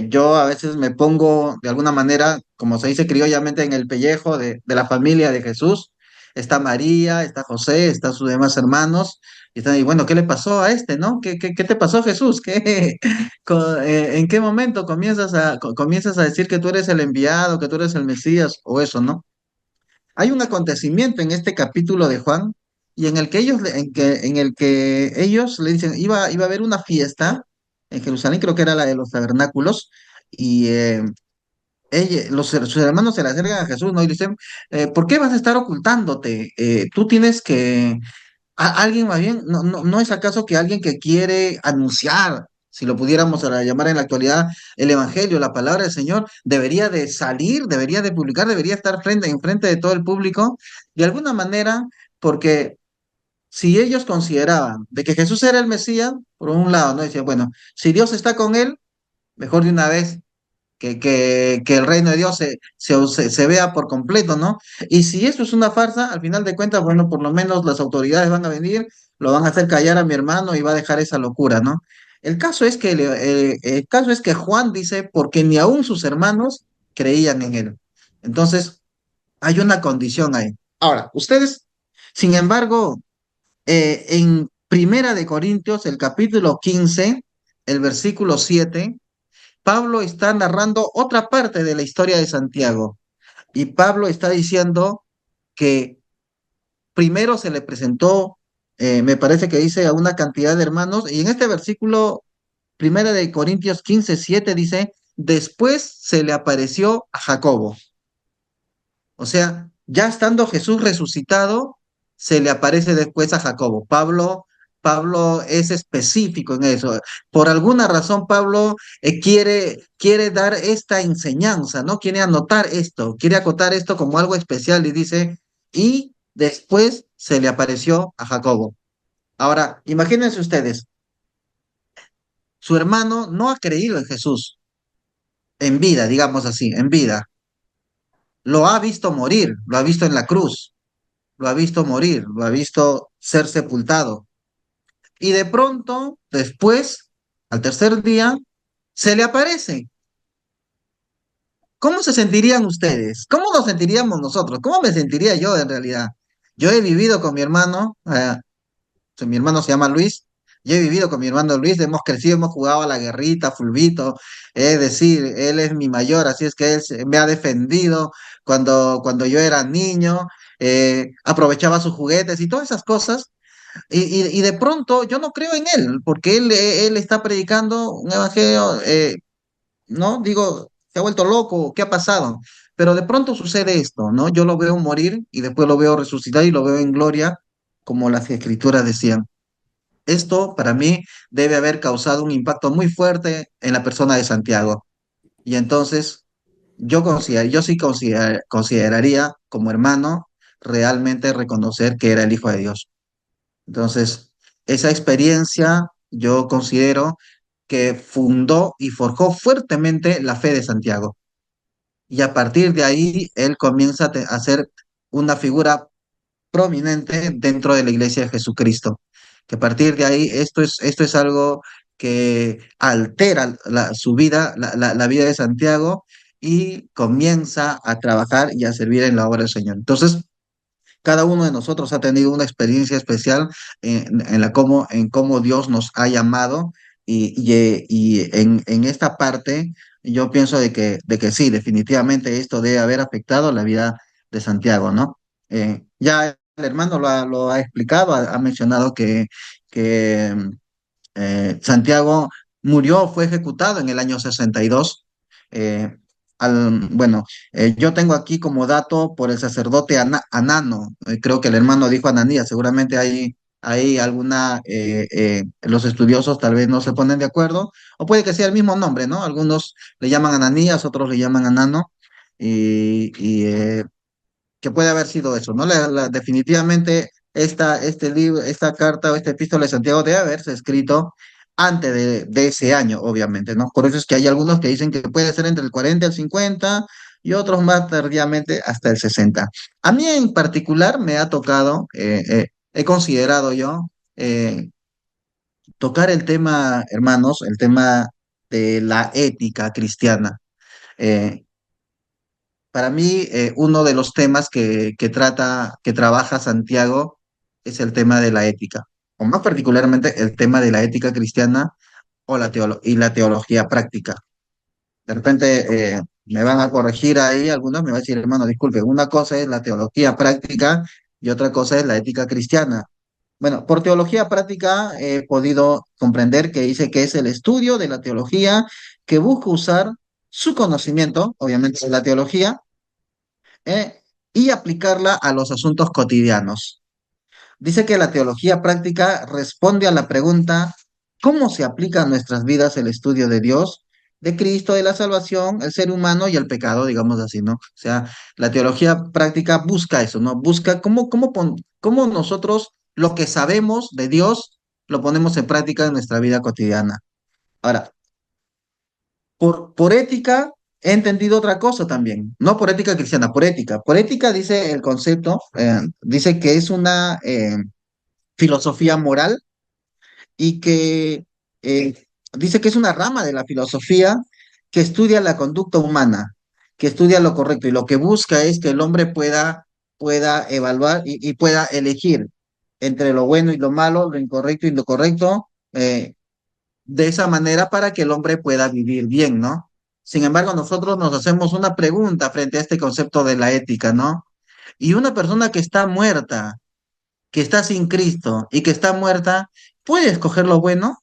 yo a veces me pongo de alguna manera, como se dice criollamente, en el pellejo de la familia de Jesús. Está María, está José, están sus demás hermanos. Y bueno, ¿qué le pasó a este, no? ¿Qué te pasó, Jesús? ¿En qué momento comienzas a decir que tú eres el enviado, que tú eres el Mesías o eso, no? Hay un acontecimiento en este capítulo de Juan y en el que ellos le dicen, iba a haber una fiesta en Jerusalén, creo que era la de los tabernáculos, y sus hermanos se le acercan a Jesús, ¿no? Y le dicen, ¿por qué vas a estar ocultándote? Tú tienes que alguien más bien, no es acaso que alguien que quiere anunciar, si lo pudiéramos ahora llamar en la actualidad, el Evangelio, la palabra del Señor, debería de salir, debería de publicar, debería estar en frente de todo el público, de alguna manera, porque si ellos consideraban de que Jesús era el Mesías, por un lado, ¿no? Decían, bueno, si Dios está con él, mejor de una vez que el reino de Dios se vea por completo, ¿no? Y si esto es una farsa, al final de cuentas, bueno, por lo menos las autoridades van a venir, lo van a hacer callar a mi hermano y va a dejar esa locura, ¿no? El caso es que Juan dice, porque ni aun sus hermanos creían en él. Entonces, hay una condición ahí. Ahora, ustedes, sin embargo, en Primera de Corintios, el capítulo 15, el versículo 7, Pablo está narrando otra parte de la historia de Santiago y Pablo está diciendo que primero se le presentó, me parece que dice a una cantidad de hermanos, y en este versículo, Primera de Corintios 15:7 dice, después se le apareció a Jacobo. O sea, ya estando Jesús resucitado, se le aparece después a Jacobo. Pablo es específico en eso. Por alguna razón, Pablo quiere dar esta enseñanza, ¿no? Quiere anotar esto, quiere acotar esto como algo especial y dice, y después se le apareció a Jacobo. Ahora, imagínense ustedes, su hermano no ha creído en Jesús en vida, digamos así, en vida. Lo ha visto morir, lo ha visto en la cruz, lo ha visto morir, lo ha visto ser sepultado. Y de pronto, después, al tercer día, se le aparece. ¿Cómo se sentirían ustedes? ¿Cómo nos sentiríamos nosotros? ¿Cómo me sentiría yo en realidad? Yo he vivido con mi hermano, mi hermano se llama Luis, yo he vivido con mi hermano Luis, hemos crecido, hemos jugado a la guerrita, fulbito, es decir, él es mi mayor, así es que me ha defendido cuando yo era niño, aprovechaba sus juguetes y todas esas cosas. Y de pronto yo no creo en él, porque él está predicando un evangelio, ¿no? Digo, se ha vuelto loco, ¿qué ha pasado? Pero de pronto sucede esto, ¿no? Yo lo veo morir y después lo veo resucitar y lo veo en gloria, como las escrituras decían. Esto para mí debe haber causado un impacto muy fuerte en la persona de Santiago. Y entonces yo sí consideraría como hermano realmente reconocer que era el Hijo de Dios. Entonces, esa experiencia yo considero que fundó y forjó fuertemente la fe de Santiago. Y a partir de ahí, él comienza a ser una figura prominente dentro de la iglesia de Jesucristo. que a partir de ahí esto es algo que altera su vida, la vida de Santiago, y comienza a trabajar y a servir en la obra del Señor. Entonces, cada uno de nosotros ha tenido una experiencia especial en cómo Dios nos ha llamado y en esta parte yo pienso de que sí, definitivamente esto debe haber afectado la vida de Santiago, ¿no? Ya el hermano lo ha explicado, ha mencionado que Santiago murió, fue ejecutado en el año 62. eh, bueno, yo tengo aquí como dato por el sacerdote Anano, creo que el hermano dijo Ananías, seguramente hay alguna, los estudiosos tal vez no se ponen de acuerdo, o puede que sea el mismo nombre, ¿no? Algunos le llaman Ananías, otros le llaman Anano, y que puede haber sido eso, ¿no? Definitivamente este libro, esta carta o esta epístola de Santiago debe haberse escrito antes de ese año, obviamente, ¿no? Por eso es que hay algunos que dicen que puede ser entre el 40 y el 50 y otros más tardíamente hasta el 60. A mí en particular me ha tocado, he considerado yo tocar el tema, hermanos, el tema de la ética cristiana. Eh, para mí, uno de los temas que trabaja Santiago es el tema de la ética, o más particularmente el tema de la ética cristiana y la teología práctica. De repente me van a corregir ahí, algunos me van a decir, hermano, disculpe, una cosa es la teología práctica y otra cosa es la ética cristiana. Bueno, por teología práctica he podido comprender que dice que es el estudio de la teología que busca usar su conocimiento, obviamente de la teología, eh, y aplicarla a los asuntos cotidianos. Dice que la teología práctica responde a la pregunta, ¿cómo se aplica a nuestras vidas el estudio de Dios, de Cristo, de la salvación, el ser humano y el pecado, digamos así, ¿no? O sea, la teología práctica busca eso, ¿no? Busca cómo nosotros lo que sabemos de Dios lo ponemos en práctica en nuestra vida cotidiana. Ahora, por ética he entendido otra cosa también, no por ética cristiana, por ética. Por ética dice el concepto, dice que es una filosofía moral y que dice que es una rama de la filosofía que estudia la conducta humana, que estudia lo correcto y lo que busca es que el hombre pueda evaluar y pueda elegir entre lo bueno y lo malo, lo incorrecto y lo correcto, de esa manera para que el hombre pueda vivir bien, ¿no? Sin embargo, nosotros nos hacemos una pregunta frente a este concepto de la ética, ¿no? Y una persona que está muerta, que está sin Cristo y que está muerta, ¿puede escoger lo bueno?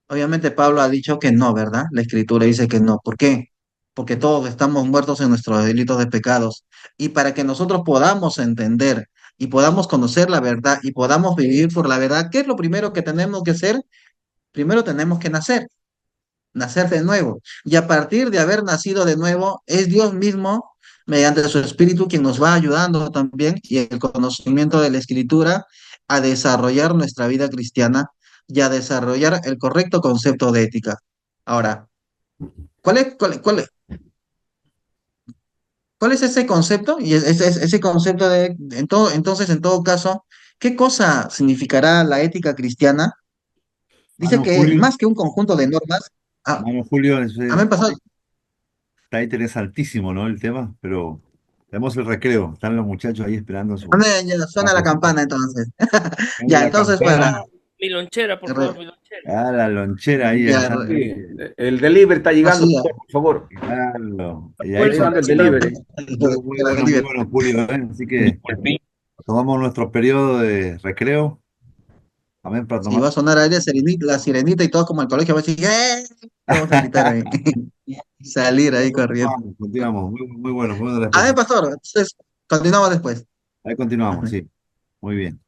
Obviamente Pablo ha dicho que no, ¿verdad? La escritura dice que no. ¿Por qué? Porque todos estamos muertos en nuestros delitos de pecados. Y para que nosotros podamos entender y podamos conocer la verdad y podamos vivir por la verdad, ¿qué es lo primero que tenemos que hacer? Primero tenemos que nacer de nuevo. Y a partir de haber nacido de nuevo, es Dios mismo, mediante su Espíritu, quien nos va ayudando también y el conocimiento de la Escritura a desarrollar nuestra vida cristiana y a desarrollar el correcto concepto de ética. Ahora, ¿cuál es ese concepto? Y ese concepto entonces, en todo caso, ¿qué cosa significará la ética cristiana? Dice Mano que Julio, más que un conjunto de normas, ah, Mano Julio, me pasado. está interesantísimo, ¿no? El tema, pero tenemos el recreo, están los muchachos ahí esperando su Ya suena la cafecito. campana entonces. Ponle Ya, la entonces campana, Mi lonchera, por favor, mi lonchera. la lonchera ahí ya, están. Sí, el delivery está llegando, así ya. por favor. Claro, y ahí Está Fuerza, con llegando el Pechito. delivery. muy bueno, Julio, ¿eh? Así que tomamos nuestro periodo de recreo, también para Si tomar. va a sonar ahí la sirenita y todo como el colegio, va a decir, ¡eh! Vamos a gritar ahí. Salir ahí corriendo. Continuamos, muy bueno la A ver, exposición. pastor, entonces continuamos después. Ahí continuamos, sí, muy bien.